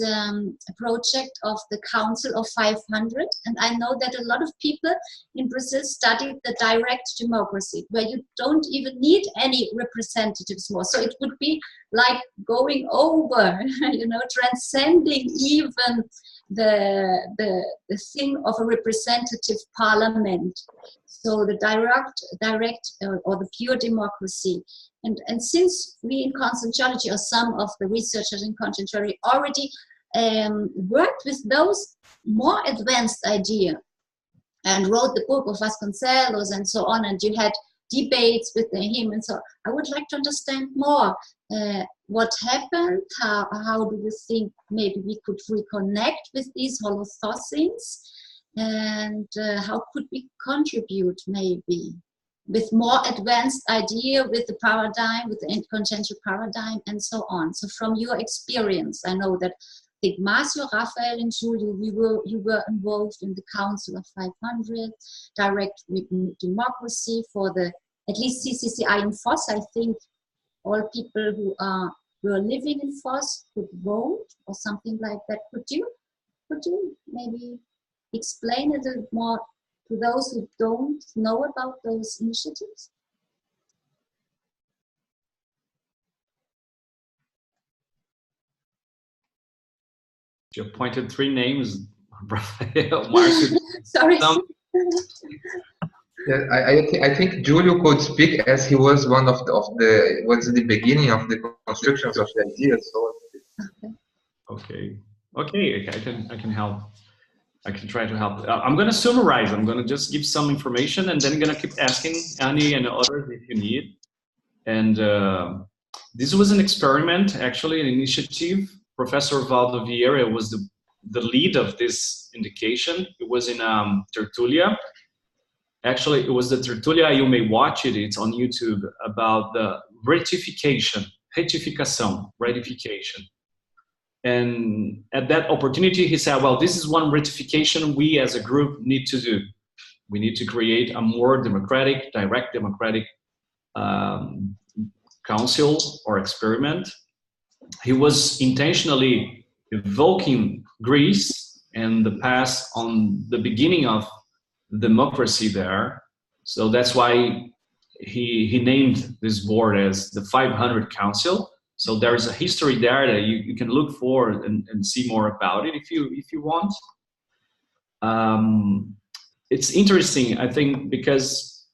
project of the Council of 500. And I know that a lot of people in Brazil studied the direct democracy, where you don't even need any representatives more. So it would be like going over, you know, transcending even the thing of a representative parliament. So the direct or the pure democracy. And since we in conscientiology, or some of the researchers in conscientiology, already worked with those more advanced ideas and wrote the book of Vasconcelos and so on, and you had debates with him, and so I would like to understand more what happened, how do you think maybe we could reconnect with these holothosins, and how could we contribute maybe with more advanced idea, with the paradigm, with the consciential paradigm, and so on. So from your experience, I know that I think Marcio, Rafael, and Julio, you were involved in the Council of 500, direct democracy for the, at least CCCI in Foz. I think all people who are living in Foz could vote or something like that. Could you maybe explain a little more to those who don't know about those initiatives? You appointed three names, Rafael, Marcio. Sorry. Yeah, I think Julio could speak as he was one of the was the beginning of the constructions of the idea. So Okay, I can help. I can try to help. I'm going to summarize. I'm going to just give some information, and then I'm going to keep asking Annie and others if you need. And this was an experiment, actually, an initiative. Professor Valdo Vieira was the lead of this indication. It was in Tertulia. Actually, it was the Tertulia, you may watch it, it's on YouTube, about the ratification. And at that opportunity, he said, well, this is one ratification we as a group need to do. We need to create a more democratic, direct democratic council or experiment. He was intentionally evoking Greece and the past on the beginning of democracy there. So that's why he named this board as the 500 Council. So there's a history there that you can look for and see more about it if you want. It's interesting, I think, because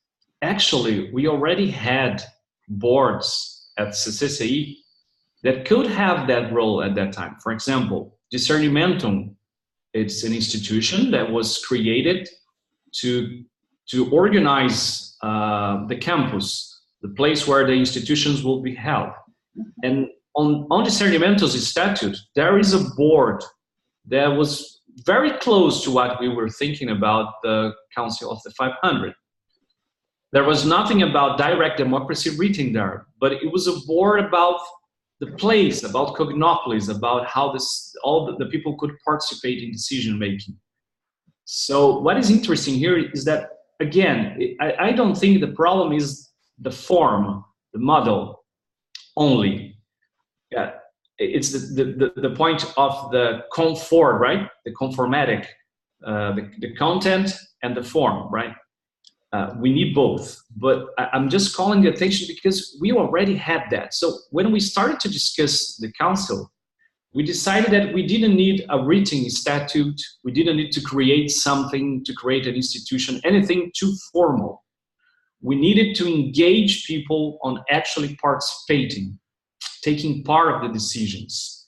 actually we already had boards at CCCI that could have that role at that time. For example, Discernimentum, it's an institution that was created to organize the campus, the place where the institutions will be held. And on Discernimentum's statute, there is a board that was very close to what we were thinking about the Council of the 500. There was nothing about direct democracy written there, but it was a board about the place, about cognopolis, about how all the people could participate in decision making. So what is interesting here is that, again, I don't think the problem is the form, the model only. Yeah, it's the point of the comfort, right? The conformatic, the content and the form, right? We need both, but I'm just calling the attention because we already had that. So when we started to discuss the council, we decided that we didn't need a written statute. We didn't need to create something, to create an institution, anything too formal. We needed to engage people on actually participating, taking part of the decisions.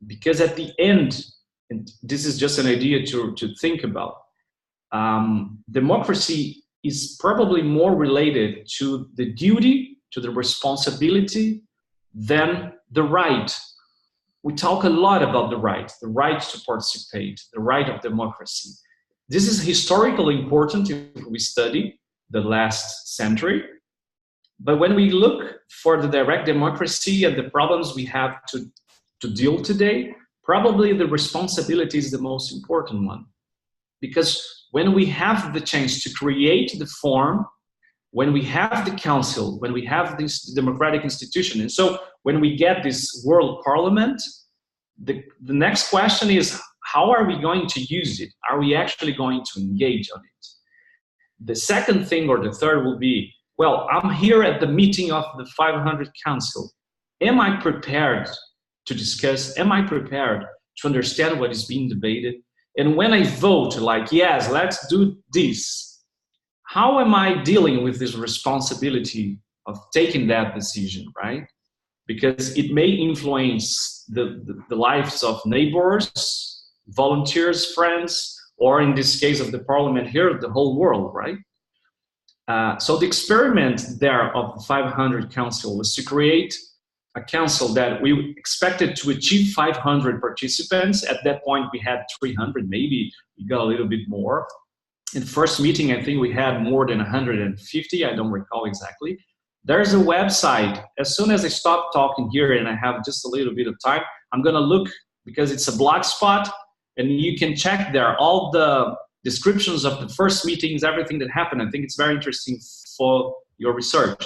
Because at the end, and this is just an idea to think about, democracy is probably more related to the duty, to the responsibility, than the right. We talk a lot about the right to participate, the right of democracy. This is historically important if we study the last century. But when we look for the direct democracy and the problems we have to deal today, probably the responsibility is the most important one. Because when we have the chance to create the form, when we have the council, when we have this democratic institution, and so when we get this world parliament, the next question is, how are we going to use it? Are we actually going to engage on it? The second thing, or the third, will be, well, I'm here at the meeting of the 500 Council. Am I prepared to discuss? Am I prepared to understand what is being debated? And when I vote, like, yes, let's do this, how am I dealing with this responsibility of taking that decision, right? Because it may influence the lives of neighbors, volunteers, friends, or in this case of the parliament here, the whole world, right? So the experiment there of the 500 Council was to create a council that we expected to achieve 500 participants. At that point, we had 300, maybe we got a little bit more. In the first meeting, I think we had more than 150, I don't recall exactly. There's a website. As soon as I stop talking here and I have just a little bit of time, I'm gonna look, because it's a blog spot, and you can check there all the descriptions of the first meetings, everything that happened. I think it's very interesting for your research.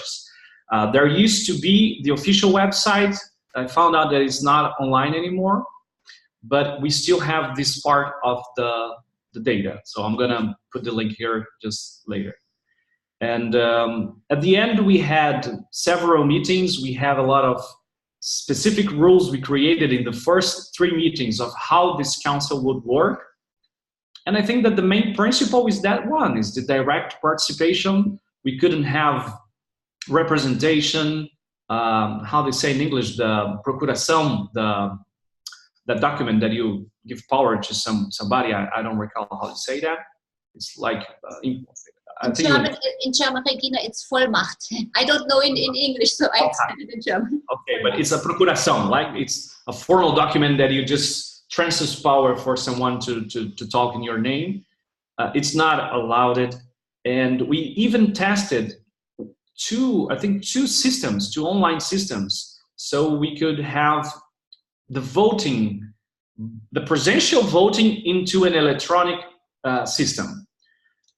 There used to be the official website. I found out that it's not online anymore, but we still have this part of the data. So I'm gonna put the link here just later. And at the end, we had several meetings. We have a lot of specific rules we created in the first 3 meetings of how this council would work. And I think that the main principle is that one, is the direct participation. We couldn't have representation, how they say in English, the procuração, the document that you give power to somebody. I don't recall how to say that. It's like in German, Regina, it's Vollmacht. I don't know in English, so I said it in German. Okay, but it's a procuração, like it's a formal document that you just transfer power for someone to talk in your name. It's not allowed. And we even tested two systems, two online systems, so we could have the voting, the presential voting into an electronic system.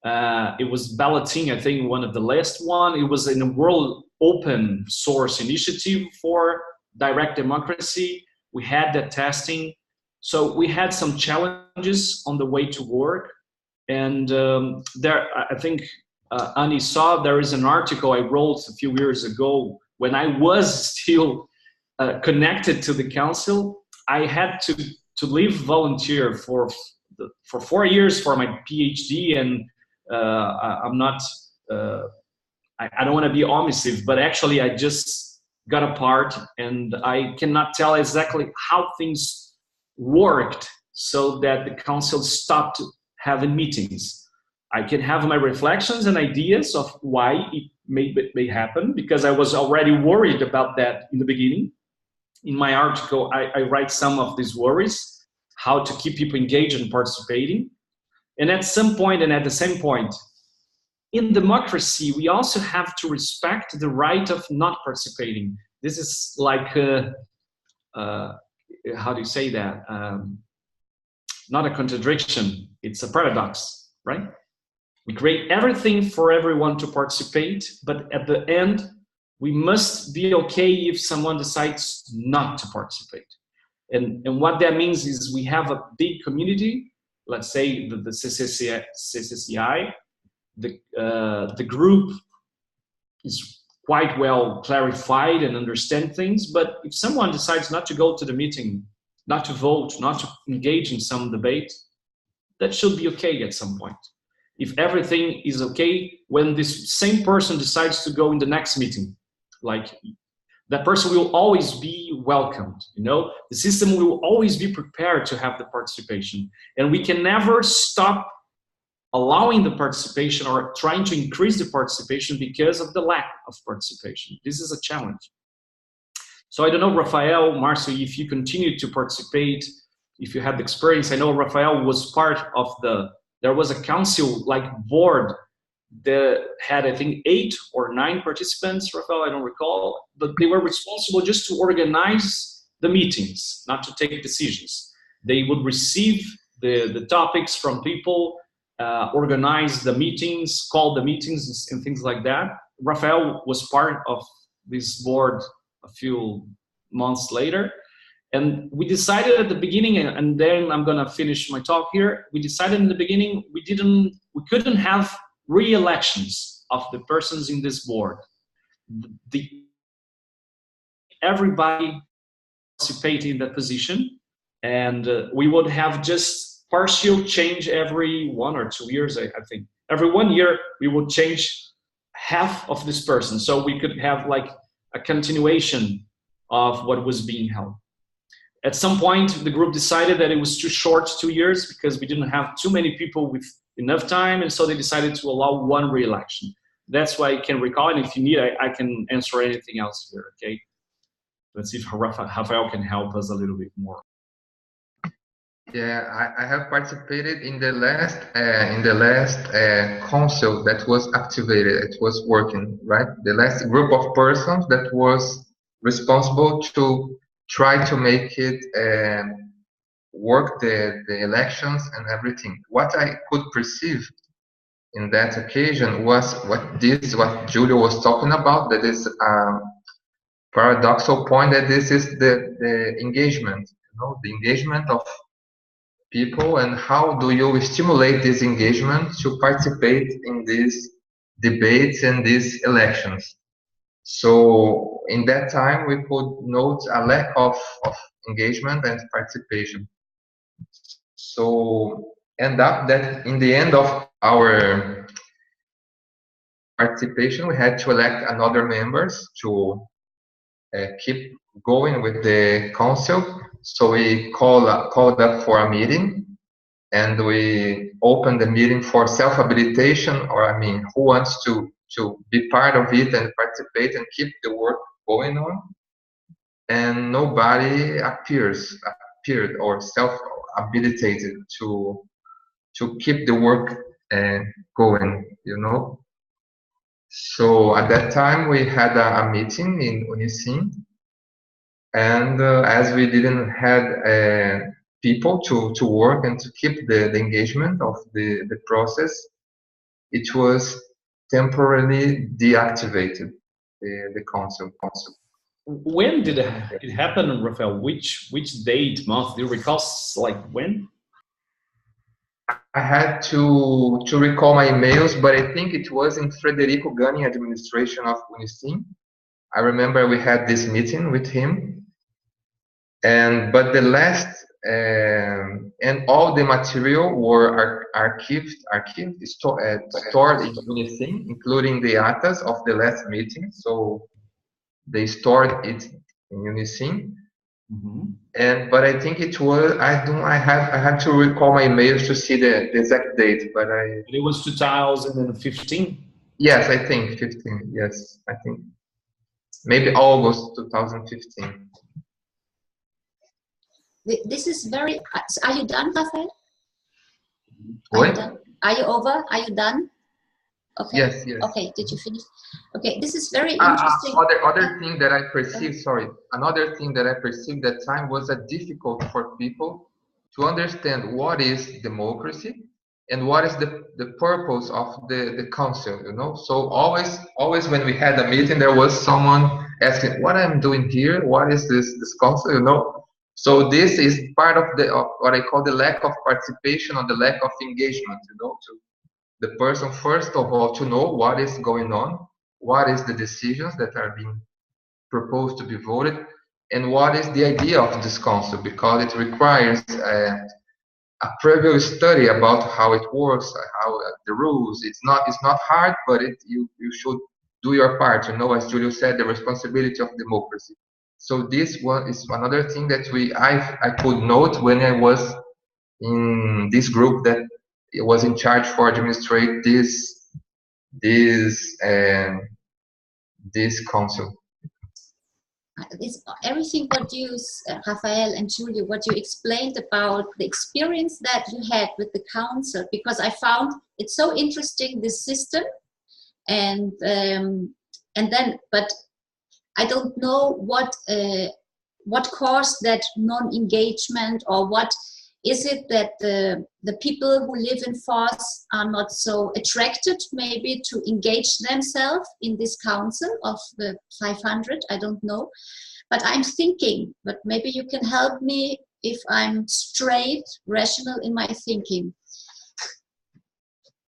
It was balloting, I think, one of the last one. It was in a world open source initiative for direct democracy. We had that testing. So we had some challenges on the way to work. And there, I think Annie saw, there is an article I wrote a few years ago when I was still connected to the council. I had to leave volunteer for 4 years for my PhD, and I'm not, I don't want to be omissive, but actually I just got apart, and I cannot tell exactly how things worked so that the council stopped having meetings. I can have my reflections and ideas of why it may happen, because I was already worried about that in the beginning. In my article, I write some of these worries, how to keep people engaged and participating. And at some point, and at the same point, in democracy, we also have to respect the right of not participating. This is like, how do you say that? Not a contradiction, it's a paradox, right? We create everything for everyone to participate, but at the end, we must be okay if someone decides not to participate. And what that means is we have a big community, let's say the CCCI, the group is quite well clarified and understand things, but if someone decides not to go to the meeting, not to vote, not to engage in some debate, that should be okay at some point. If everything is okay when this same person decides to go in the next meeting, like that person will always be welcomed, you know? The system will always be prepared to have the participation. And we can never stop allowing the participation or trying to increase the participation because of the lack of participation. This is a challenge. So I don't know, Rafael, Marcio, if you continue to participate, if you had the experience. I know Rafael was part of there was a council like board that had, I think, 8 or 9 participants, Rafael, I don't recall, but they were responsible just to organize the meetings, not to take decisions. They would receive the topics from people, organize the meetings, call the meetings and things like that. Rafael was part of this board a few months later. And we decided at the beginning, and then I'm gonna finish my talk here. We decided in the beginning we couldn't have re-elections of the persons in this board. Everybody participating in that position, and we would have just partial change every 1 or 2 years, I think. Every 1 year we would change half of this person, so we could have like a continuation of what was being held. At some point, the group decided that it was too short, 2 years, because we didn't have too many people with enough time, and so they decided to allow 1 re-election. That's why I can recall, and if you need, I can answer anything else here, okay? Let's see if Rafael can help us a little bit more. Yeah, I have participated in the last council that was activated. It was working, right? The last group of persons that was responsible to try to make it work the elections and everything. What I could perceive in that occasion was what Julio was talking about, that is paradoxical point, that this is the engagement, you know, the engagement of people, and how do you stimulate this engagement to participate in these debates and these elections. So in that time we could note a lack of engagement and participation. So end up that in the end of our participation, we had to elect another members to keep going with the council. So we called up for a meeting, and we opened the meeting for self-habilitation, or I mean, who wants to be part of it and participate and keep the work going on. And nobody appeared or self-habilitated to keep the work going, you know. So at that time we had a meeting in Unicim, and as we didn't have people to work and to keep the engagement of the process, it was temporarily deactivated, the council. When did it happen, Rafael? Which date, month? Do you recall, like, when? I had to recall my emails, but I think it was in Frederico Gani administration of Unicim. I remember we had this meeting with him, but the last and all the material were archived, stored in Unicim, including the actas of the last meeting. So they stored it in Unicim. Mm-hmm. But I think it was, I have to recall my emails to see the exact date, but it was 2015. Yes, I think 15. Yes, I think maybe August 2015. This is very. Are you done, Rafael? What? Are you over? Are you done? Okay. Yes. Okay. Did you finish? Okay. This is very interesting. Other thing that I perceived. Sorry. Another thing that I perceived that time was difficult for people to understand what is democracy and what is the purpose of the council. You know. So always when we had a meeting, there was someone asking, "What I'm doing here? What is this council?" You know. So this is part of what I call the lack of participation or the lack of engagement. You know, to the person first of all to know what is going on, what is the decisions that are being proposed to be voted, and what is the idea of this council, because it requires a previous study about how it works, how the rules. It's not hard, but you should do your part. You know, as Julio said, the responsibility of democracy. So this one is another thing that I could note when I was in this group that it was in charge for administrate this council. Everything what you, Rafael and Julio, what you explained about the experience that you had with the council, because I found it so interesting, this system, and then, but I don't know what caused that non-engagement, or what is it that the people who live in Foz are not so attracted maybe to engage themselves in this council of the 500, I don't know. But I'm thinking, but maybe you can help me if I'm straight, rational in my thinking.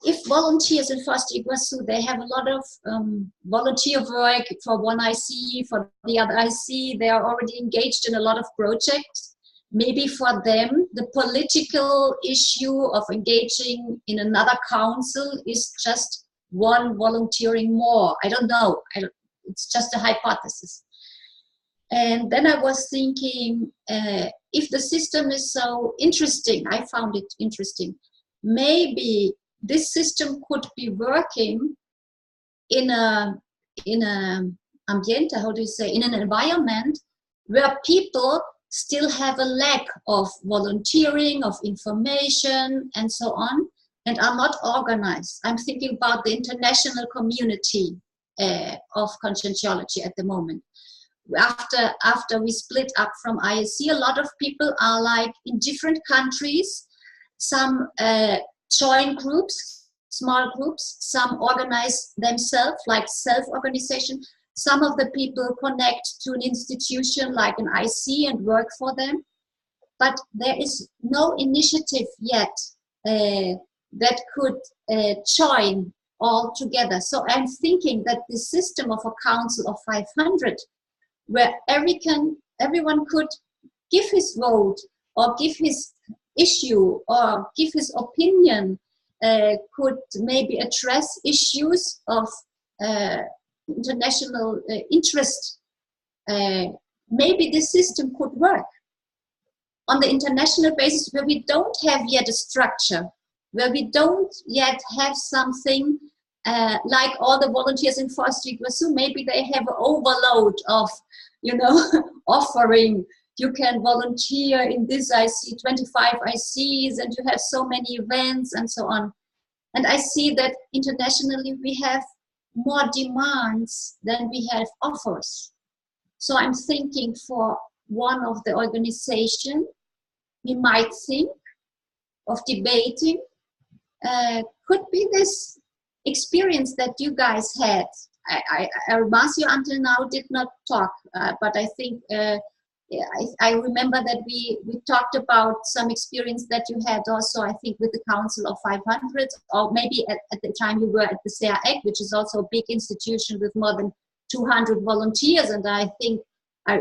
If volunteers in Foz do Iguaçu, they have a lot of volunteer work. For one IC, for the other IC, they are already engaged in a lot of projects. Maybe for them, the political issue of engaging in another council is just one volunteering more. I don't know. It's just a hypothesis. And then I was thinking, if the system is so interesting, I found it interesting, maybe this system could be working in a ambiente, how do you say, in an environment where people still have a lack of volunteering, of information, and so on, and are not organized. I'm thinking about the international community of conscientiology at the moment. After we split up from ISC, a lot of people are like in different countries. Some join groups, small groups, some organize themselves, like self-organization. Some of the people connect to an institution like an IC and work for them. But there is no initiative yet that could join all together. So I'm thinking that the system of a council of 500, where everyone could give his vote or give his issue or give his opinion, could maybe address issues of international interest, maybe this system could work on the international basis, where we don't have yet a structure, where we don't yet have something like all the volunteers in Forest Iguazu. Maybe they have an overload of, you know, offering. You can volunteer in this IC, 25 ICs, and you have so many events and so on. And I see that internationally we have more demands than we have offers. So I'm thinking for one of the organization, we might think of debating, could be this experience that you guys had. Marcio until now did not talk, but I think I remember that we talked about some experience that you had also, I think, with the Council of 500, or maybe at the time you were at the CAEC, which is also a big institution with more than 200 volunteers. And I think I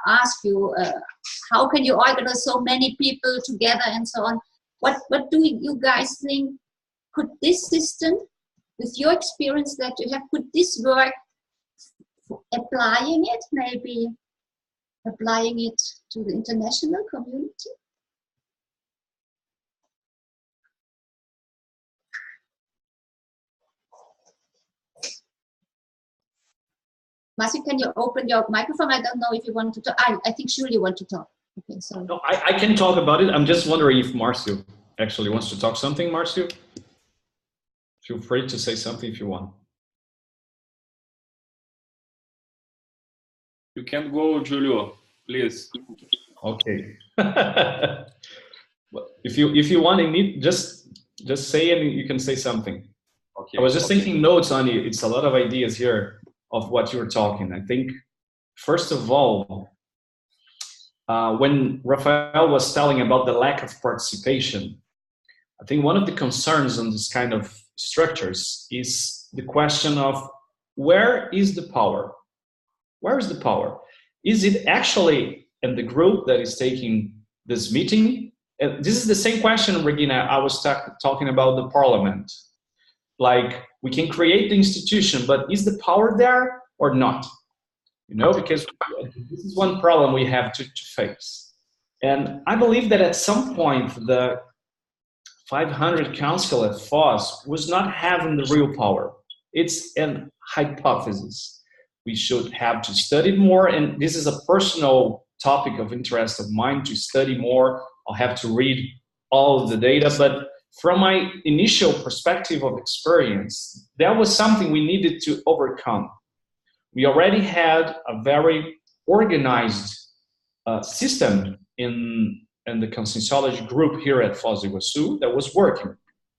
ask you, how can you organize so many people together and so on? What do you guys think? Could this system, with your experience that you have, could this work? Applying it, maybe applying it to the international community? Marcio, can you open your microphone? I don't know if you want to talk. I think Julie want to talk. Okay, so. No, I can talk about it. I'm just wondering if Marcio actually wants to talk something. Marcio, feel free to say something if you want. You can go, Julio, please. Okay. if you want, just say and you can say something. Okay. I was just taking notes on you. It's a lot of ideas here of what you were talking. I think, first of all, when Rafael was telling about the lack of participation, I think one of the concerns on this kind of structures is the question of where is the power? Where is the power? Is it actually in the group that is taking this meeting? And this is the same question, Regina, I was talking about the parliament. Like, we can create the institution, but is the power there or not? You know, because this is one problem we have to face. And I believe that at some point, the 500 Council at FOSS was not having the real power. It's an hypothesis. We should have to study more, and this is a personal topic of interest of mine, to study more. I'll have to read all of the data, but from my initial perspective of experience, that was something we needed to overcome. We already had a very organized system in the Conscienciology group here at Foz do Iguaçu that was working.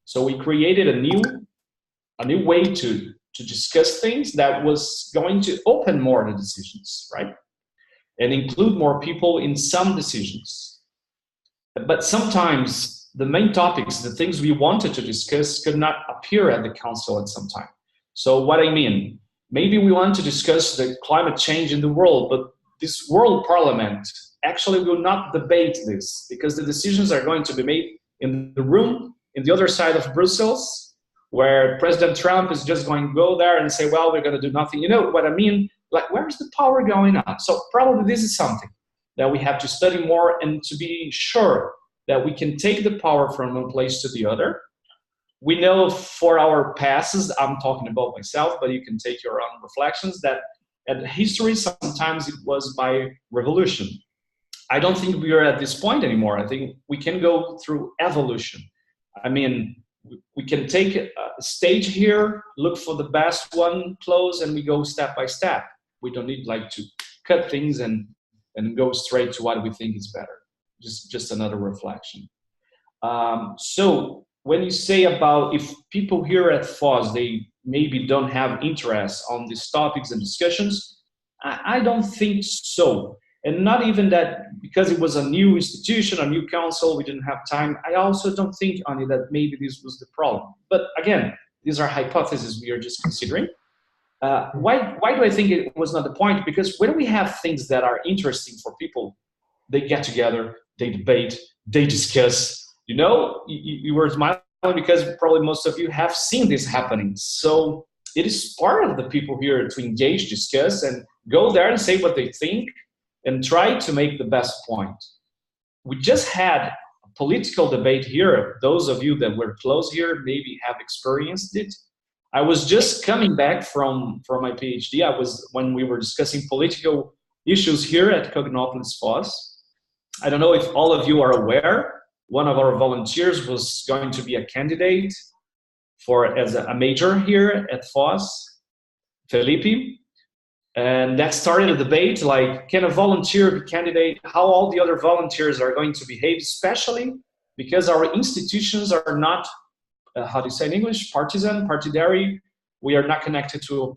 So we created a new way to discuss things that was going to open more the decisions, right? And include more people in some decisions. But sometimes the main topics, the things we wanted to discuss, could not appear at the council at some time. So what I mean, maybe we want to discuss the climate change in the world, but this world parliament actually will not debate this, because the decisions are going to be made in the room, in the other side of Brussels, where President Trump is just going to go there and say, well, we're going to do nothing. You know what I mean? Like, where's the power going on? So probably this is something that we have to study more, and to be sure that we can take the power from one place to the other. We know for our passes, I'm talking about myself, but you can take your own reflections, that at history, sometimes it was by revolution. I don't think we are at this point anymore. I think we can go through evolution. I mean, we can take a stage here, look for the best one, close, and we go step by step. We don't need like to cut things and go straight to what we think is better. Just another reflection. So when you say about if people here at FOSS, they maybe don't have interest on these topics and discussions, I don't think so. And not even that because it was a new institution, a new council, we didn't have time. I also don't think, Ani, that maybe this was the problem. But again, these are hypotheses we are just considering. Why do I think it was not the point? Because when we have things that are interesting for people, they get together, they debate, they discuss. You know, you were smiling because probably most of you have seen this happening. So it is part of the people here to engage, discuss, and go there and say what they think and try to make the best point. We just had a political debate here. Those of you that were close here maybe have experienced it. I was just coming back from my PhD. When we were discussing political issues here at Cognopolis FOSS. I don't know if all of you are aware, one of our volunteers was going to be a candidate as a major here at FOSS, Felipe. And that started a debate, like, can a volunteer be candidate? How all the other volunteers are going to behave, especially because our institutions are not, how do you say in English, partidary. We are not connected to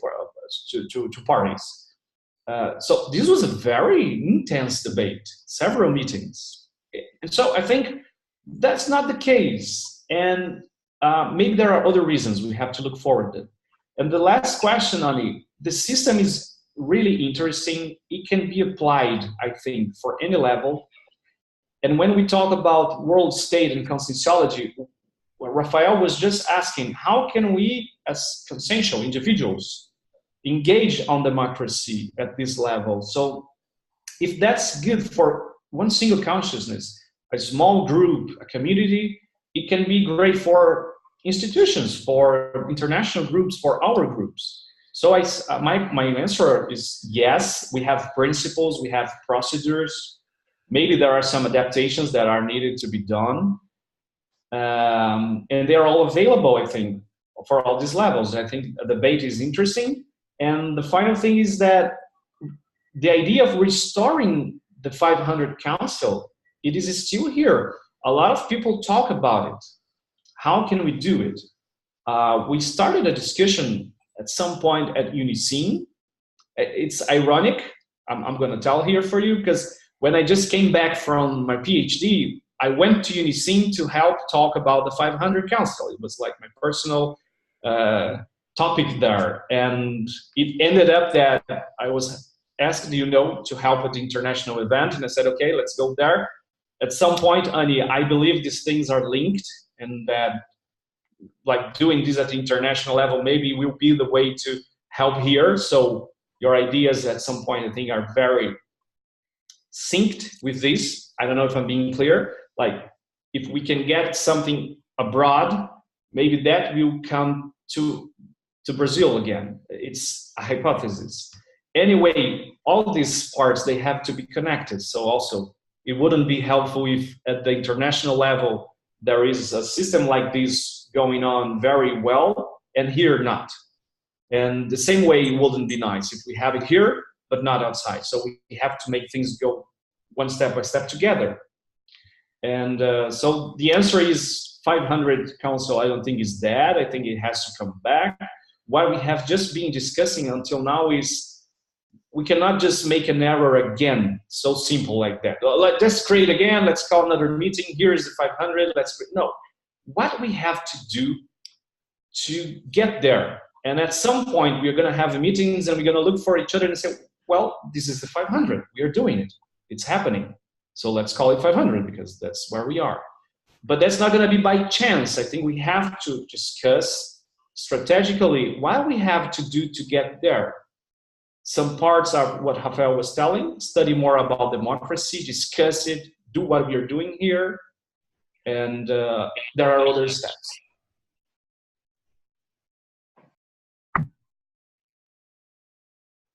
parties. So this was a very intense debate, several meetings. And so I think that's not the case. And maybe there are other reasons we have to look forward to. And the last question, Ani, the system is really interesting. It can be applied, I think, for any level. And when we talk about world state and conscienciology, well, Raphael was just asking, how can we, as consensual individuals, engage on democracy at this level? So if that's good for one single consciousness, a small group, a community, it can be great for institutions, for international groups, for our groups. So my answer is yes, we have principles, we have procedures. Maybe there are some adaptations that are needed to be done. And they're all available, I think, for all these levels. I think the debate is interesting. And the final thing is that the idea of restoring the 500 Council, it is still here. A lot of people talk about it. How can we do it? We started a discussion at some point at UNICEN. It's ironic, I'm going to tell here for you, because when I just came back from my PhD, I went to UNICEN to help talk about the 500 Council. It was like my personal topic there. And it ended up that I was asked, to help at the international event. And I said, okay, let's go there. At some point, Ani, I believe these things are linked, and that like doing this at the international level maybe will be the way to help here. So your ideas at some point, I think, are very synced with this. I don't know if I'm being clear. Like, if we can get something abroad, maybe that will come to Brazil again. It's a hypothesis. Anyway, all these parts, they have to be connected. So also, it wouldn't be helpful if at the international level, there is a system like this going on very well, and here not. And the same way, it wouldn't be nice if we have it here, but not outside. So we have to make things go one step by step together. And so the answer is 500 Council, I don't think is dead. I think it has to come back. What we have just been discussing until now is we cannot just make an error again, so simple like that. Let's create again, let's call another meeting, here is the 500, no. What we have to do to get there, and at some point we're gonna have meetings and we're gonna look for each other and say, well, this is the 500, we are doing it, it's happening. So let's call it 500 because that's where we are. But that's not gonna be by chance. I think we have to discuss strategically what we have to do to get there. Some parts are what Rafael was telling, study more about democracy, discuss it, do what we are doing here, and there are other steps.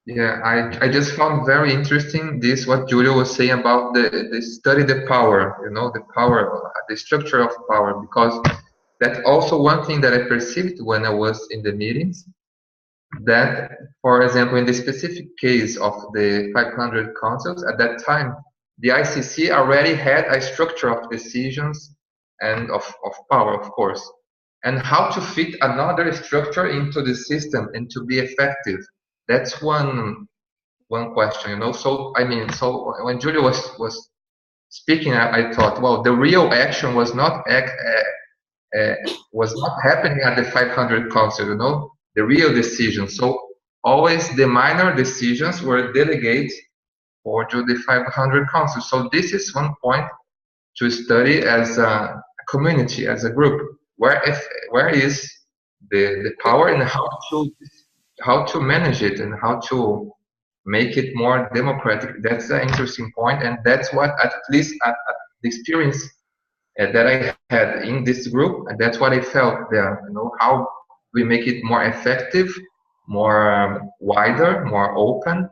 Yeah, I just found very interesting this, what Julio was saying about the study the power, the power, the structure of power, because that's also one thing that I perceived when I was in the meetings, that, for example, in the specific case of the 500 councils, at that time, the ICC already had a structure of decisions and of power, of course, and how to fit another structure into the system and to be effective. That's one question, So so when Julio was speaking, I thought, well, the real action was not happening at the 500 council, the real decision. So always the minor decisions were delegated or to the 500 councils. So this is one point to study as a community, as a group. Where is the power and how to manage it and how to make it more democratic? That's an interesting point, and that's what at least at the experience that I had in this group, and that's what I felt there. You know, how we make it more effective, more wider, more open,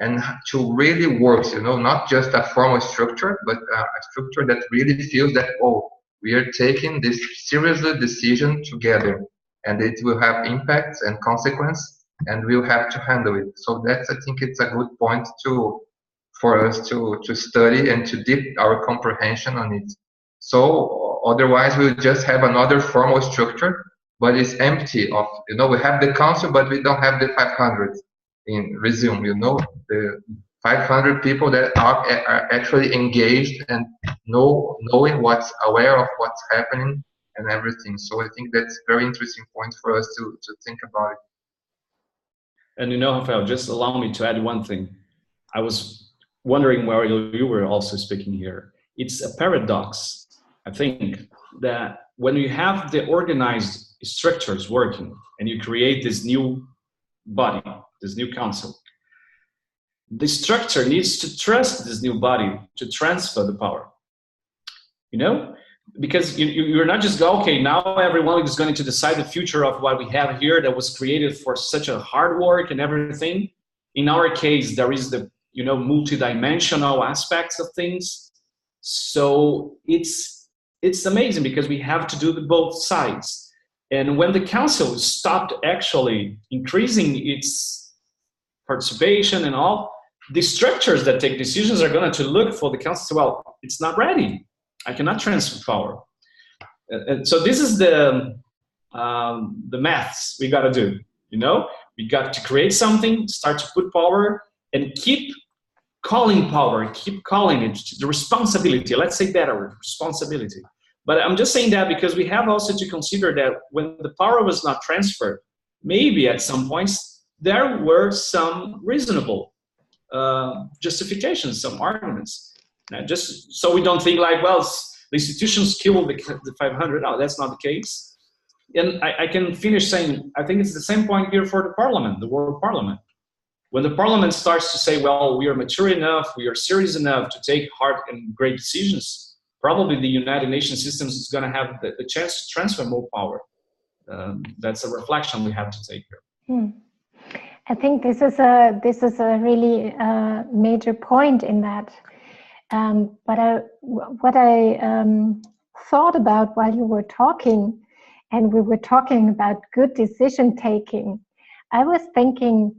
and to really works. You know, not just a formal structure, but a structure that really feels that, oh, we are taking this seriously decision together, and it will have impacts and consequence, and we'll have to handle it. So that's, I think, it's a good point for us to study and to deep our comprehension on it. So otherwise we'll just have another formal structure, but it's empty of, you know, we have the council, but we don't have the 500 in resume, you know, the 500 people that are actually engaged and knowing what's aware of what's happening and everything. So I think that's a very interesting point for us to think about it. And you know, Rafael, just allow me to add one thing. I was wondering where you were also speaking here. It's a paradox, I think, that when you have the organized structures working and you create this new body, this new council, the structure needs to trust this new body to transfer the power. You know, because you're not just go, okay, now everyone is going to decide the future of what we have here that was created for such a hard work and everything. In our case, there is the, you know, multidimensional aspects of things. So it's amazing because we have to do the both sides. And when the council stopped actually increasing its participation and all, the structures that take decisions are going to look for the council. Well, it's not ready. I cannot transfer power. And so this is the maths we got to do. You know, we got to create something, start to put power, and keep calling power, keep calling it the responsibility. Let's say better, responsibility. But I'm just saying that because we have also to consider that when the power was not transferred, maybe at some points there were some reasonable justifications, some arguments. Now, just so we don't think like, well, the institutions killed the 500. No, that's not the case. And I can finish saying, I think it's the same point here for the parliament, the world parliament. When the parliament starts to say, well, we are mature enough, we are serious enough to take hard and great decisions, probably the United Nations systems is going to have the chance to transfer more power. That's a reflection we have to take here. I think this is a really major point in that. But what I thought about while you were talking, and we were talking about good decision taking, I was thinking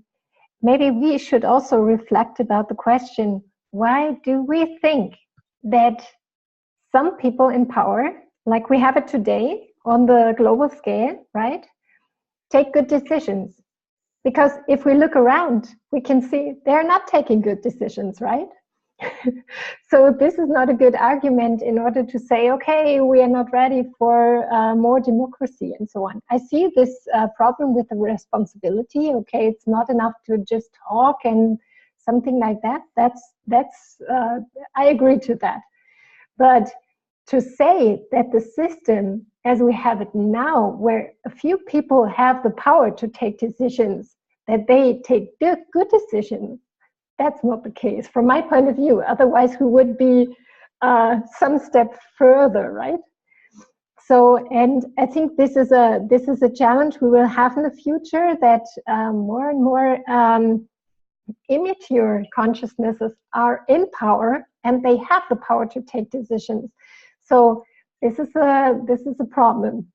maybe we should also reflect about the question, why do we think that some people in power, like we have it today on the global scale, right, take good decisions? Because if we look around, we can see they're not taking good decisions, right? So this is not a good argument in order to say, okay, we are not ready for more democracy and so on. I see this problem with the responsibility. Okay, it's not enough to just talk and something like that. That's I agree to that. But to say that the system as we have it now, where a few people have the power to take decisions, that they take good decisions, that's not the case from my point of view. Otherwise, we would be some step further, right? So, and I think this is a challenge we will have in the future, that more and more immature consciousnesses are in power and they have the power to take decisions. So this is a problem.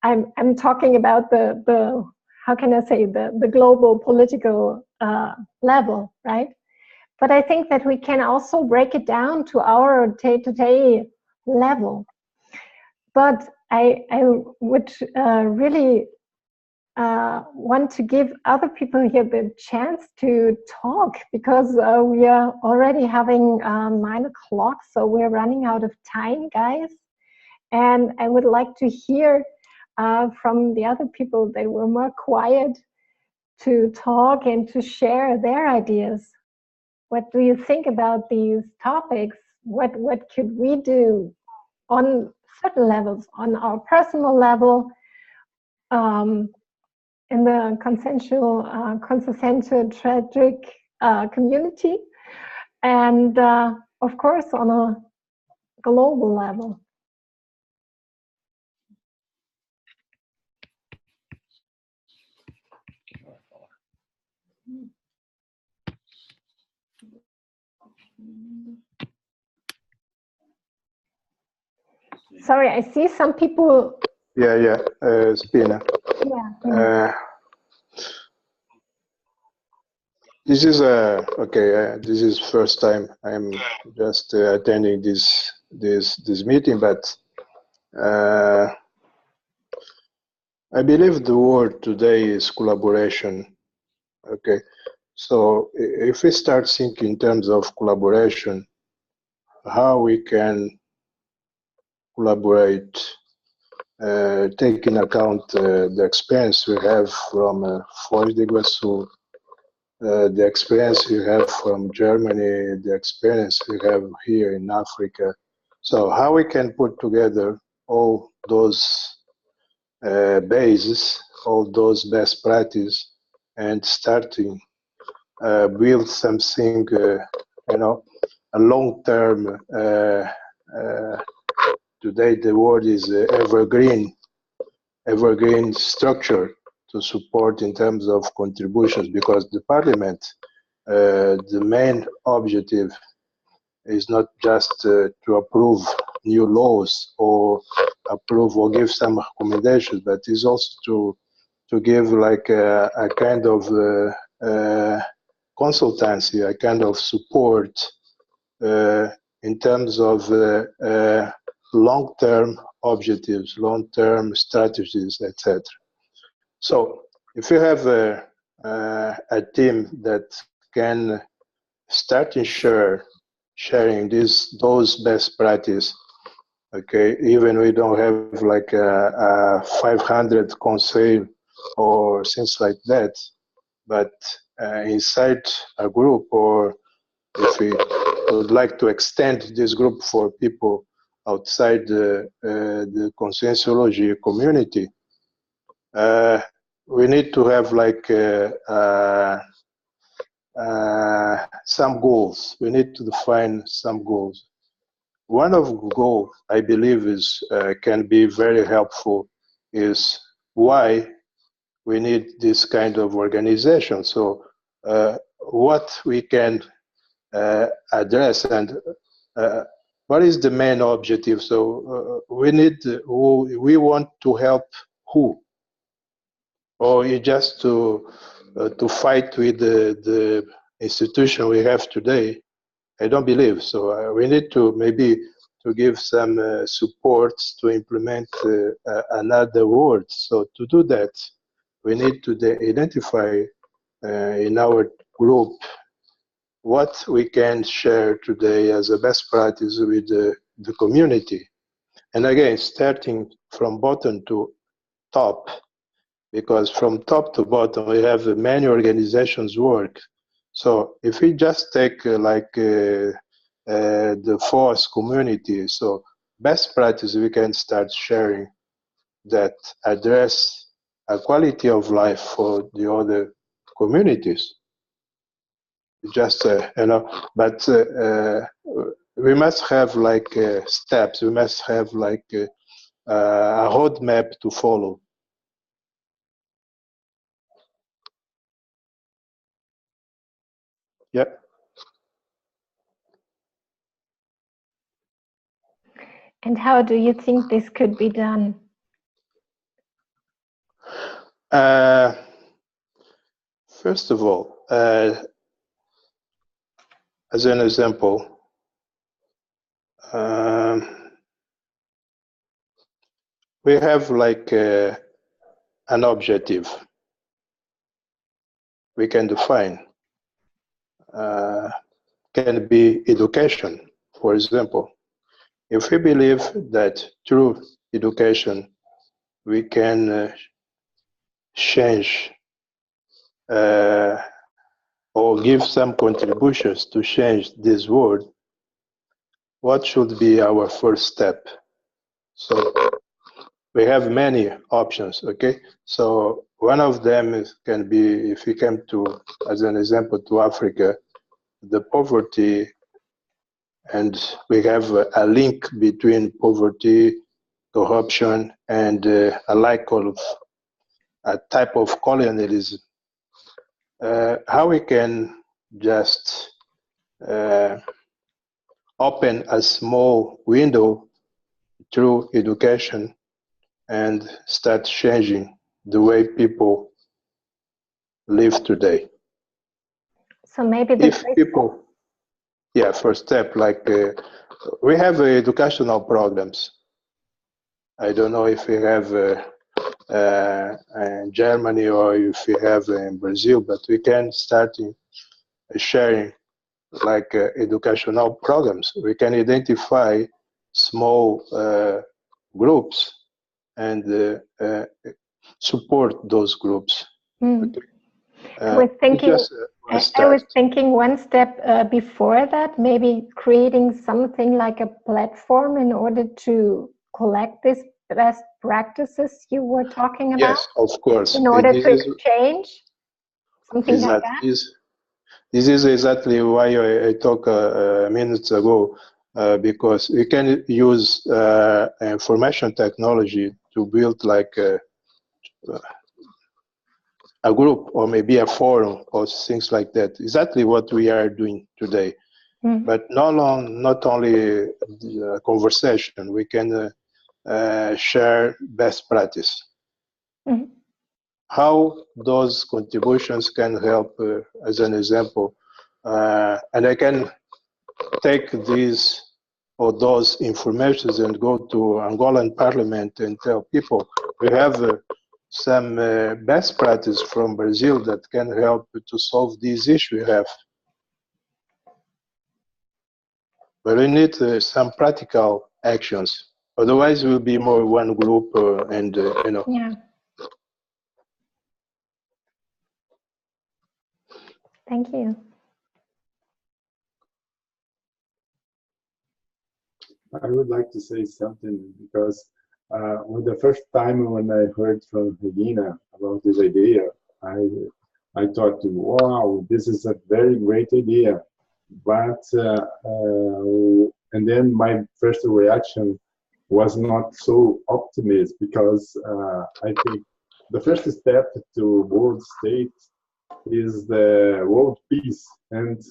I'm talking about the how can I say, the global political level, right? But I think that we can also break it down to our day-to-day level. But I would really want to give other people here the chance to talk, because we are already having 9 o'clock, so we're running out of time, guys. And I would like to hear from the other people. They were more quiet to talk and to share their ideas. what do you think about these topics? What could we do on certain levels, on our personal level, in the consensual, consensual-centric community, and of course on a global level? Sorry, I see some people. Yeah, Spina. Yeah. This is okay. This is first time I'm just attending this meeting, but I believe the word today is collaboration. Okay, so if we start thinking in terms of collaboration, how we can collaborate, taking account the experience we have from Foz do Iguaçu, the experience you have from Germany, the experience we have here in Africa. So how we can put together all those bases, all those best practices, and starting build something, a long-term. Today the word is evergreen structure to support in terms of contributions, because the parliament, the main objective is not just to approve new laws or approve or give some recommendations, but is also to give like a kind of consultancy, a kind of support in terms of long-term objectives, long-term strategies, etc. So if you have a team that can start and sharing those best practices, okay, even we don't have like a 500 conseil or things like that, but inside a group, or if we would like to extend this group for people outside the conscienciology community, we need to have like some goals. We need to define some goals. One of the goals I believe is can be very helpful is why we need this kind of organization. So what we can address and what is the main objective? So we want to help who? Or you just to fight with the institution we have today? I don't believe so. We need to maybe to give some supports to implement another word. So to do that, we need to identify in our group what we can share today as a best practice with the community. And again, starting from bottom to top, because from top to bottom, we have many organizations work. So if we just take the force community, so best practice we can start sharing that address a quality of life for the other communities. Just but we must have like steps. We must have like a roadmap to follow. Yeah. And how do you think this could be done? First of all, as an example, we have like an objective we can define. Can be education, for example. If we believe that through education we can change or give some contributions to change this world, what should be our first step? So we have many options, okay? So one of them can be, if we come to, as an example, to Africa, the poverty, and we have a link between poverty, corruption, and a lack of a type of colonialism. How we can just open a small window through education and start changing the way people live today. So maybe If people, yeah, first step, like we have educational programs. I don't know if we have in Germany or if we have in Brazil, but we can start sharing like educational programs. We can identify small groups and support those groups. Okay. I was thinking one step before that, maybe creating something like a platform in order to collect these best practices you were talking about. Yes, of course. In order to exchange something like that. This is exactly why I talked minutes ago, because you can use information technology to build like a group or maybe a forum or things like that. Exactly what we are doing today. Mm-hmm. But not only a conversation, we can share best practice. Mm-hmm. How those contributions can help, as an example, and I can take these or those informations and go to Angolan parliament and tell people we have some best practice from Brazil that can help to solve this issue we have. But we need some practical actions. Otherwise, we'll be more one group and, you know. Yeah. Thank you. I would like to say something because when the first time when I heard from Regina about this idea, I thought, wow, this is a very great idea. But and then my first reaction was not so optimistic because I think the first step to world state is the world peace, and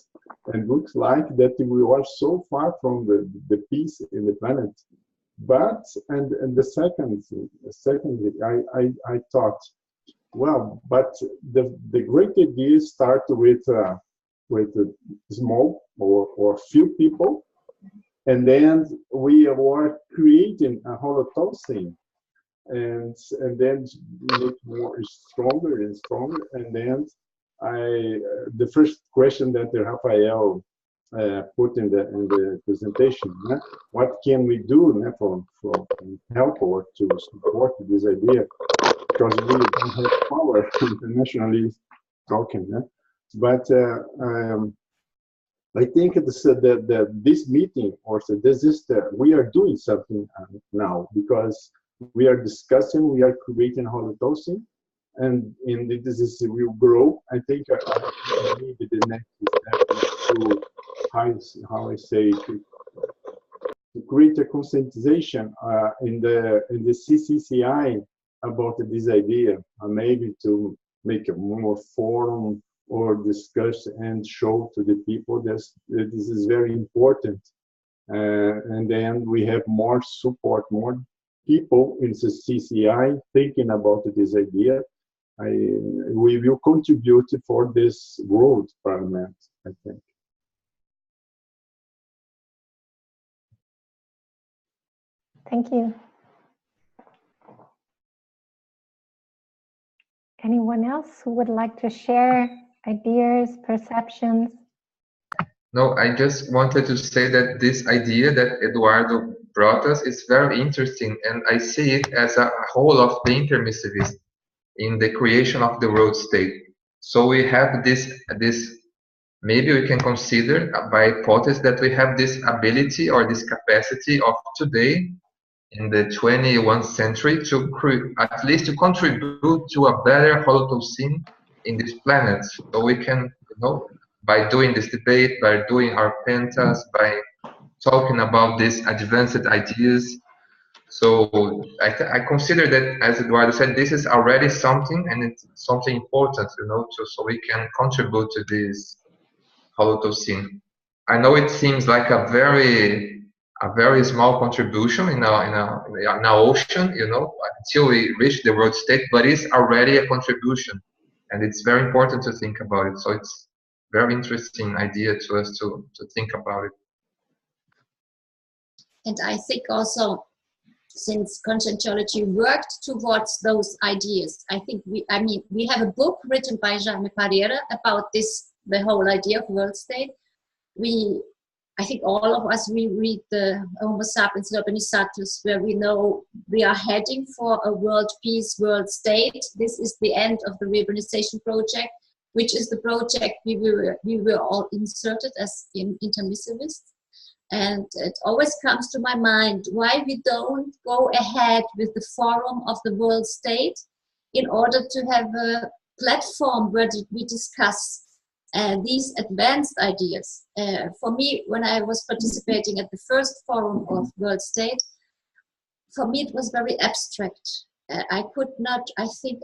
looks like that we are so far from the peace in the planet. But and the secondly, I thought, well, but the great ideas start with small or few people, and then we are creating a holotosing, and then make more stronger and stronger, and then the first question that Rafael put in the presentation, what can we do for help or to support this idea? Because we don't have power internationally talking. But I think this meeting also we are doing something now because we are discussing, we are creating holotosing. And this will grow. I think maybe the next step is to how I say to create a conscientization in the CCCI about this idea, maybe to make a more forum or discuss and show to the people that this is very important, and then we have more support, more people in the CCI thinking about this idea. We will contribute for this world parliament, I think. Thank you. Anyone else who would like to share ideas, perceptions? No, I just wanted to say that this idea that Eduardo brought us is very interesting, and I see it as a whole of the intermissivist in the creation of the world state. So we have this maybe we can consider by hypothesis that we have this ability or this capacity of today in the 21st century to at least to contribute to a better Holocene in this planet. So we can, by doing this debate, by doing our pentas, by talking about these advanced ideas. So I consider that, as Eduardo said, this is already something, and it's something important, so we can contribute to this Holocene. I know it seems like a very small contribution in an ocean, until we reach the world state, but it's already a contribution, and it's very important to think about it. So it's very interesting idea to us to think about it. And I think also, since conscientiology worked towards those ideas, I think we have a book written by Jaime Pereira about this, the whole idea of world state. I think all of us, we read the Homo sapiens Urbanisatus, where we know we are heading for a world peace, world state. This is the end of the reurbanization project, which is the project we were all inserted as intermissivists. And it always comes to my mind why we don't go ahead with the forum of the world state in order to have a platform where we discuss these advanced ideas. For me, when I was participating at the first forum of world state, for me it was very abstract. I could not achieve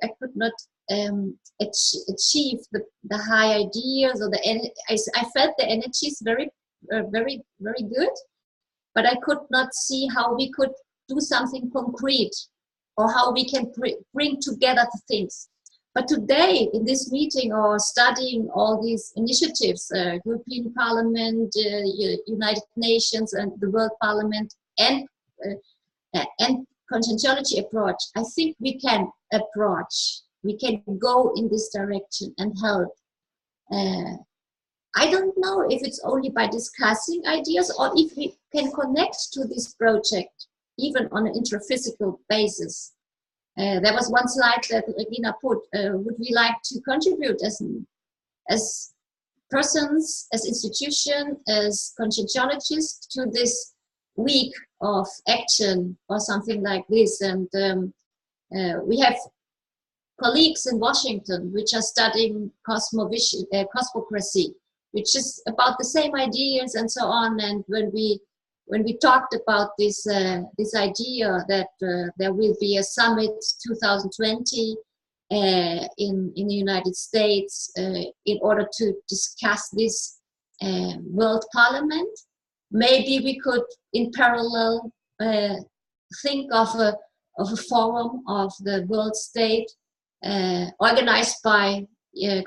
the high ideas, or I felt the energies very good, but I could not see how we could do something concrete or how we can bring together the things. But today, in this meeting or studying all these initiatives, European Parliament, United Nations, and the World Parliament, and conscientiology approach, I think we can go in this direction and help. I don't know if it's only by discussing ideas or if we can connect to this project, even on an intraphysical basis. There was one slide that Regina put, would we like to contribute as persons, as institution, as conscientiologists to this week of action or something like this? And we have colleagues in Washington which are studying cosmocracy, which is about the same ideas and so on. And when we talked about this idea that there will be a summit 2020 in the United States in order to discuss this World Parliament, maybe we could in parallel think of a forum of the world state organized by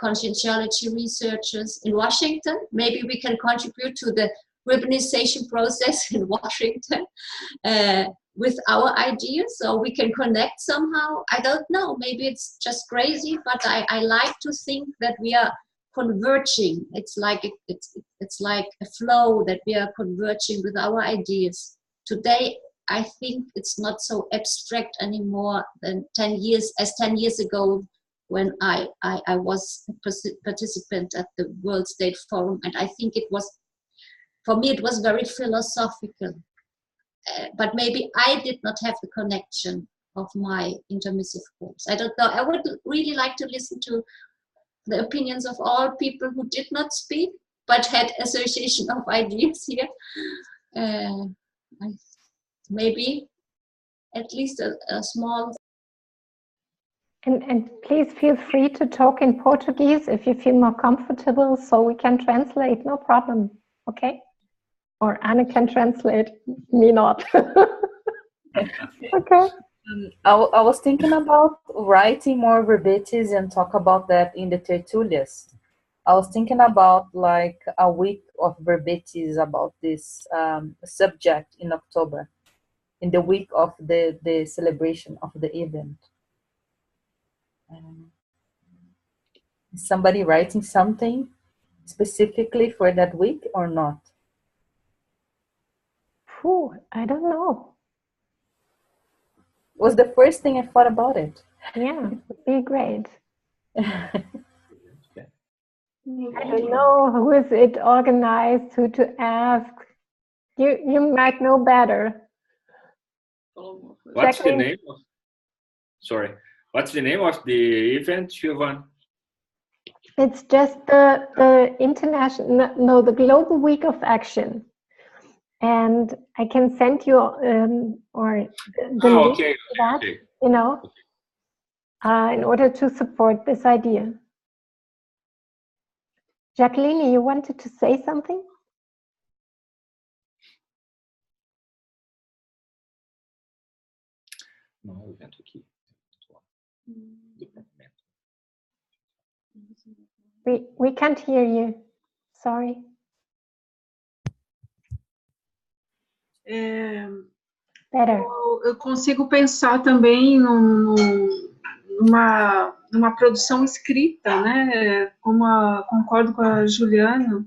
conscientiology researchers in Washington. Maybe we can contribute to the urbanization process in Washington with our ideas, so we can connect somehow. I don't know, maybe it's just crazy, but I like to think that we are converging. It's like a flow that we are converging with our ideas. Today, I think it's not so abstract anymore than 10 years ago, when I was a participant at the World State Forum, and I think for me it was very philosophical. But maybe I did not have the connection of my intermissive forms. I don't know. I would really like to listen to the opinions of all people who did not speak, but had association of ideas here. Maybe at least a small. And please feel free to talk in Portuguese if you feel more comfortable, so we can translate, no problem, okay? Or Anna can translate, me not. Okay. I was thinking about writing more verbites and talk about that in the tertulias. I was thinking about like a week of verbites about this subject in October, in the week of the celebration of the event. Is somebody writing something specifically for that week or not? I don't know. It was the first thing I thought about it. Yeah, it would be great. I don't know who is it organized, who to ask. You might know better. What's the name of? Sorry, what's the name of the event, Siobhan? It's just the international, no, the Global Week of Action, and I can send you or the link Okay, to that, okay. you know, in order to support this idea. Jacqueline, you wanted to say something? No, evento aqui. We can't hear you. Sorry. Better. Eu consigo pensar também numa produção escrita, né? Concordo com a Juliana,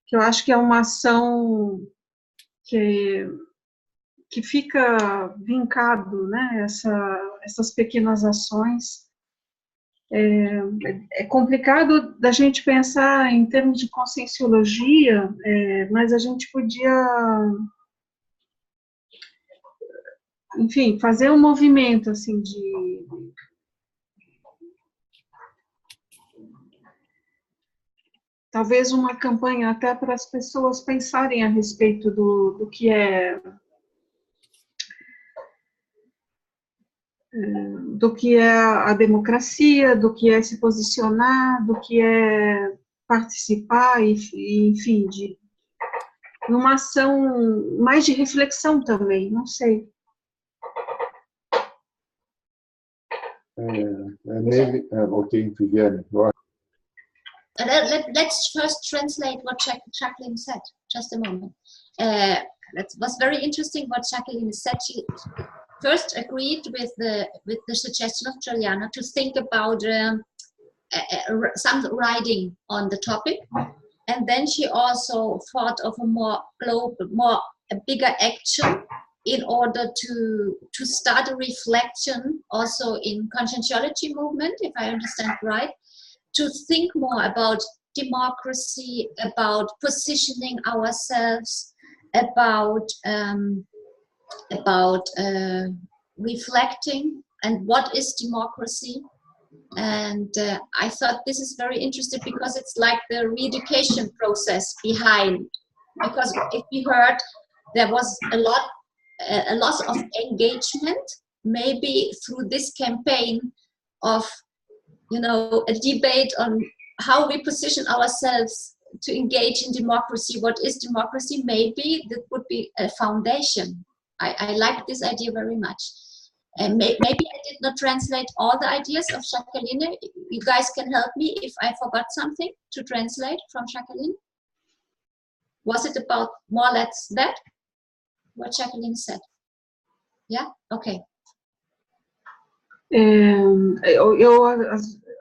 que eu acho que é uma ação que fica vincado, né? Essas pequenas ações. É complicado da gente pensar em termos de conscienciologia, mas a gente podia, enfim, fazer um movimento assim de talvez uma campanha até para as pessoas pensarem a respeito do que é a democracia, do que é se posicionar, do que é participar, e enfim, de uma ação mais de reflexão também, não sei. Maybe, okay, Viviane. Let's first translate what Jacqueline said. Just a moment. That was very interesting what Jacqueline said. She first agreed with the suggestion of Juliana to think about some writing on the topic, and then she also thought of a more global, a bigger action in order to start a reflection also in conscientiology movement, if I understand right, to think more about democracy, about positioning ourselves, about reflecting and what is democracy. And I thought this is very interesting because it's like the re-education process behind, because if we heard there was a loss of engagement, maybe through this campaign of, you know, a debate on how we position ourselves to engage in democracy, what is democracy, maybe that would be a foundation. I like this idea very much. And maybe I did not translate all the ideas of Jacqueline. You guys can help me if I forgot something to translate from Jacqueline. Was it about more or less that? What Jacqueline said? Yeah? Okay. Eu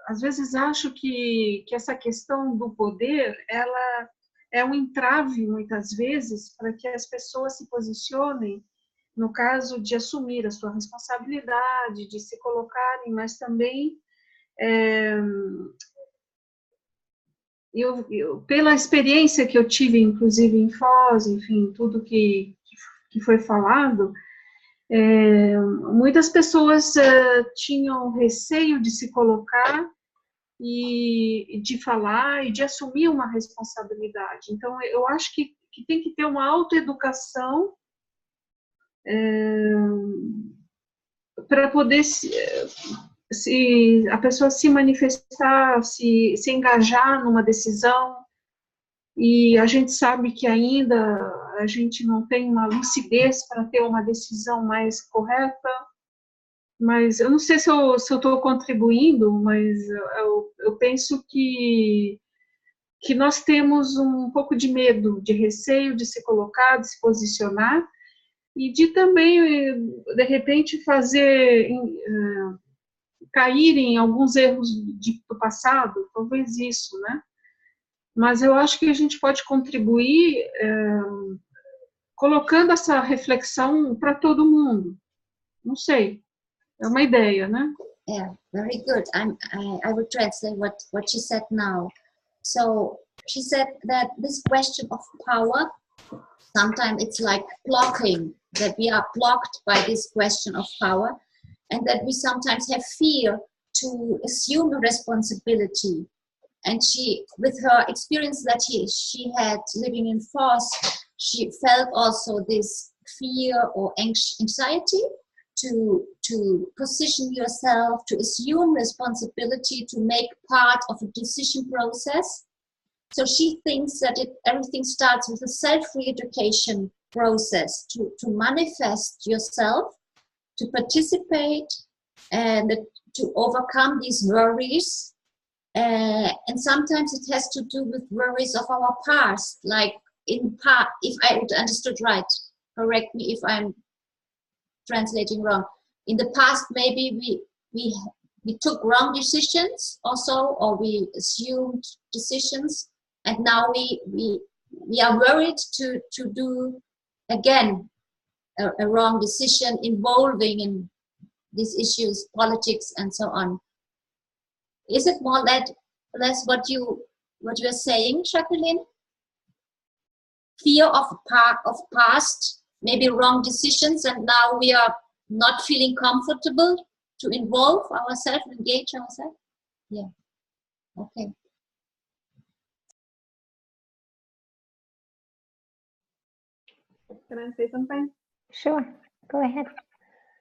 às vezes acho que essa questão do poder, ela é um entrave, muitas vezes, para que as pessoas se posicionem, no caso de assumir a sua responsabilidade, de se colocarem, mas também, pela experiência que eu tive, inclusive em Foz, enfim, tudo que foi falado, muitas pessoas tinham receio de se colocar e de falar e de assumir uma responsabilidade. Então, eu acho que tem que ter uma autoeducação para poder a pessoa se manifestar, se engajar numa decisão. E a gente sabe que ainda a gente não tem uma lucidez para ter uma decisão mais correta, mas eu não sei se eu estou contribuindo, mas eu penso que nós temos um pouco de medo, de receio de se colocar, de se posicionar, e de também, de repente, cair em alguns erros do passado, talvez isso, né? Mas eu acho que a gente pode contribuir colocando essa reflexão para todo mundo. Não sei, é uma ideia, né? Yeah, very good. I will translate what she said now. So she said that this question of power, sometimes it's like blocking, that we are blocked by this question of power, and that we sometimes have fear to assume a responsibility. And she, with her experience that she had living in Foz, she felt also this fear or anxiety to position yourself, to assume responsibility, to make part of a decision process. So she thinks that everything starts with a self-re-education process, to manifest yourself, to participate, and to overcome these worries. And sometimes it has to do with worries of our past, like if I understood right, correct me if I'm translating wrong. In the past, maybe we took wrong decisions also, or we assumed decisions, and now we are worried to do again a wrong decision involving in these issues, politics, and so on. Is it more or less what you are saying, Jacqueline? Fear of past, maybe wrong decisions, and now we are not feeling comfortable to involve ourselves, engage ourselves? Yeah. Okay. Can I say something? Sure, go ahead.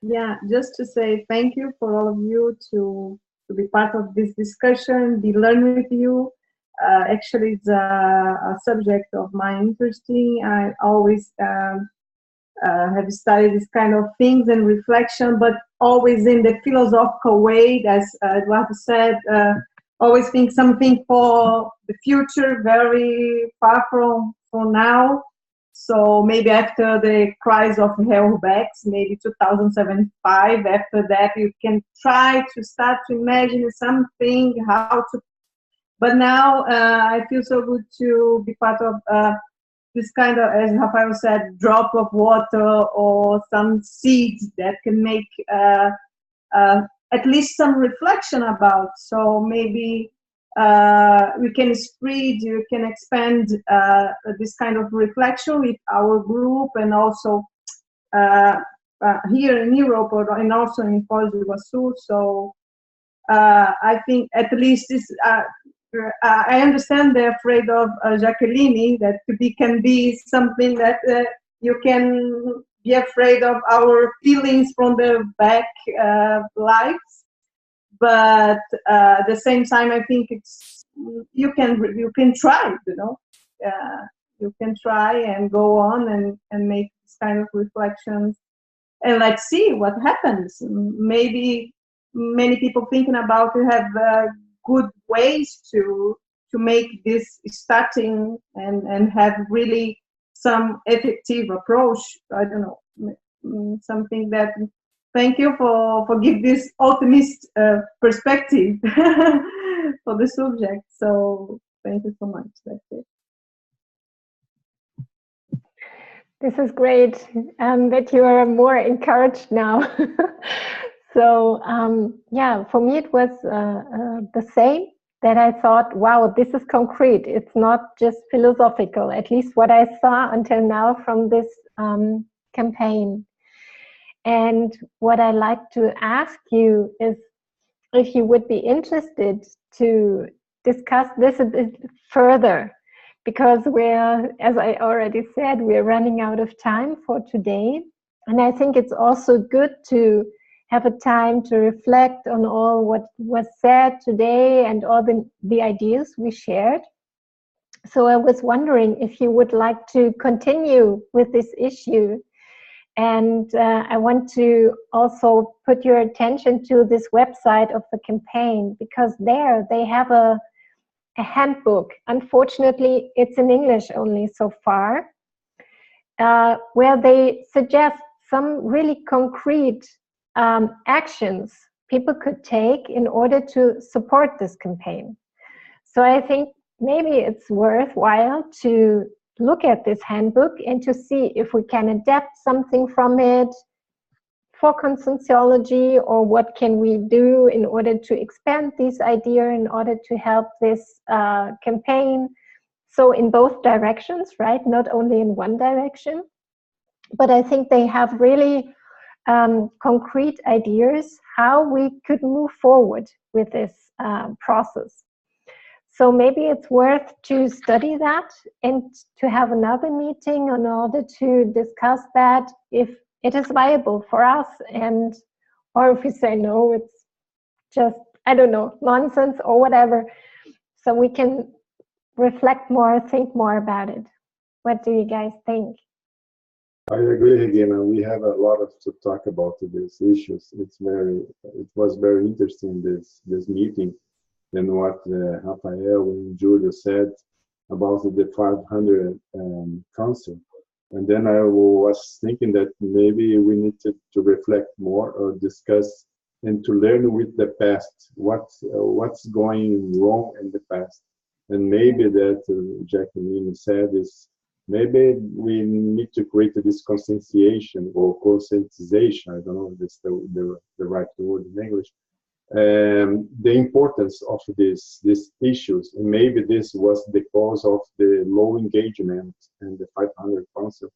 Yeah, just to say thank you for all of you to be part of this discussion, be learn with you. Actually, it's a subject of my interesting. I always have studied this kind of things and reflection, but always in the philosophical way, as Eduardo said, always think something for the future, very far from now. So maybe after the crisis of Hellbacks, maybe 2075, after that you can try to start to imagine something, how to. But now I feel so good to be part of this kind of, as Rafael said, drop of water or some seeds that can make at least some reflection about. So maybe we can spread, you can expand this kind of reflection with our group, and also here in Europe and also in Foz do Iguaçu. So I think at least this. I understand they're afraid of Jacqueline, that can be something that you can be afraid of our feelings from the back lives. But at the same time, I think it's you can try, you can try and go on and make this kind of reflections, and let's see what happens. Maybe many people thinking about to have good ways to make this starting and have really some effective approach. I don't know, something that. Thank you for give this optimist perspective for the subject. So thank you so much. That's it. This is great that you are more encouraged now. So yeah, for me it was the same, that I thought, wow, this is concrete. It's not just philosophical, at least what I saw until now from this campaign. And what I like to ask you is if you would be interested to discuss this a bit further, because we're, as I already said, we're running out of time for today. And I think it's also good to have a time to reflect on all what was said today and all the ideas we shared. So I was wondering if you would like to continue with this issue. And I want to also put your attention to this website of the campaign, because there they have a handbook. Unfortunately, it's in English only so far, where they suggest some really concrete actions people could take in order to support this campaign. So I think maybe it's worthwhile to look at this handbook and to see if we can adapt something from it for conscientiology, or what can we do in order to expand this idea, in order to help this campaign? So in both directions, right? Not only in one direction, but I think they have really concrete ideas how we could move forward with this process. So maybe it's worth to study that and to have another meeting in order to discuss that, if it is viable for us, and or if we say no, it's just, I don't know, nonsense or whatever. So we can reflect more, think more about it. What do you guys think? I agree, Regina. We have a lot to talk about these issues. It was very interesting, this meeting, and what Rafael and Julio said about the 500 council. And then I was thinking that maybe we need to reflect more or discuss and to learn with the past, what's going wrong in the past. And maybe that Jacqueline said is, maybe we need to create this conscientization or conscientization, I don't know if it's the right word in English, the importance of these issues. And maybe this was the cause of the low engagement and the 500 council.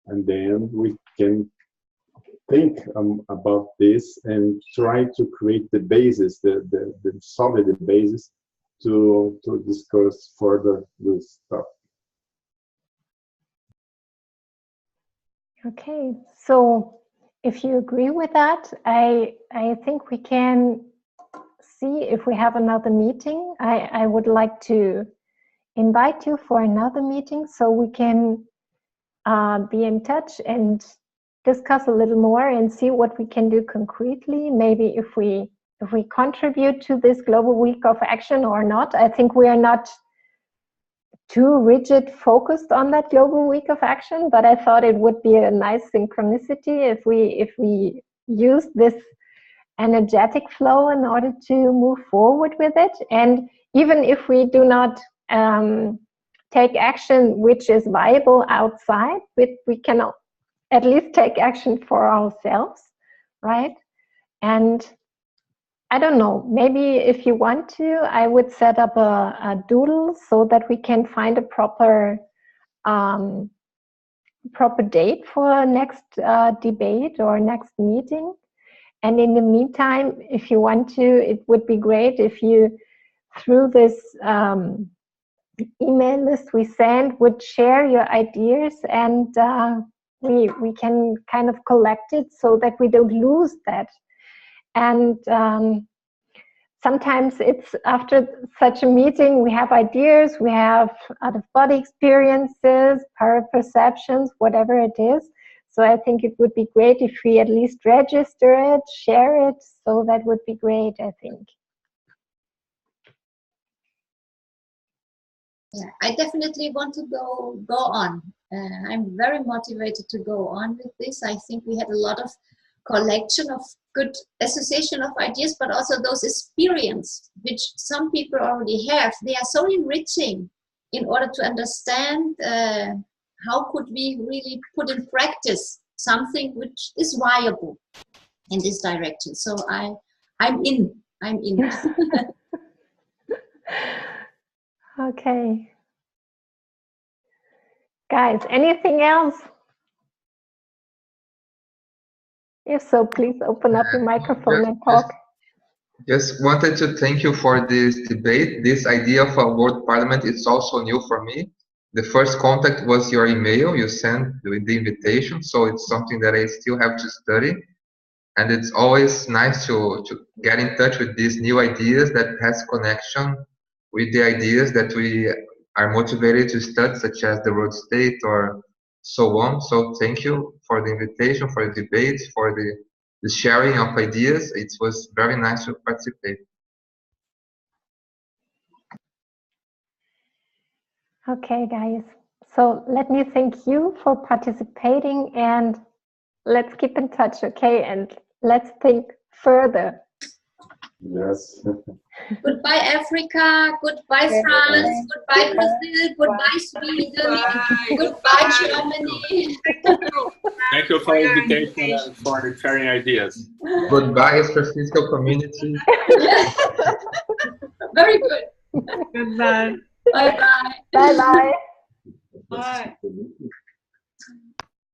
And then we can think about this and try to create the basis, the solid basis to discuss further this stuff. Okay, so if you agree with that, I think we can see if we have another meeting. I would like to invite you for another meeting so we can be in touch and discuss a little more and see what we can do concretely. Maybe if we contribute to this Global Week of Action or not. I think we are not too rigid focused on that Global Week of Action, but I thought it would be a nice synchronicity if we use this energetic flow in order to move forward with it. And even if we do not take action which is viable outside, we can at least take action for ourselves, right? And I don't know, maybe if you want to, I would set up a doodle so that we can find a proper date for next debate or next meeting. And in the meantime, if you want to, it would be great if you, through this email list we send, would share your ideas, and we can kind of collect it so that we don't lose that. And sometimes it's after such a meeting, we have ideas, we have out-of-body experiences, paraperceptions, whatever it is. So I think it would be great if we at least register it, share it. So that would be great, I think. Yeah, I definitely want to go on. I'm very motivated to go on with this. I think we had a lot of collection of good association of ideas, but also those experience which some people already have. They are so enriching in order to understand how could we really put in practice something which is viable in this direction. So I'm in. Okay. Guys, anything else? If so, please open up your microphone and talk. Just wanted to thank you for this debate. This idea of a world parliament is also new for me. The first contact was your email you sent with the invitation, so it's something that I still have to study. And it's always nice to get in touch with these new ideas that has connection with the ideas that we are motivated to study, such as the road state or so on. So thank you for the invitation, for the debates, for the sharing of ideas. It was very nice to participate. Okay, guys. So let me thank you for participating, and let's keep in touch, okay? And let's think further. Yes. Goodbye, Africa. Goodbye, France. Goodbye, Brazil. Goodbye, Sweden. Goodbye, Germany. Thank you for the invitation and for sharing ideas. Goodbye, astrophysical community. Very good. Goodbye. Bye-bye. Bye-bye. Bye.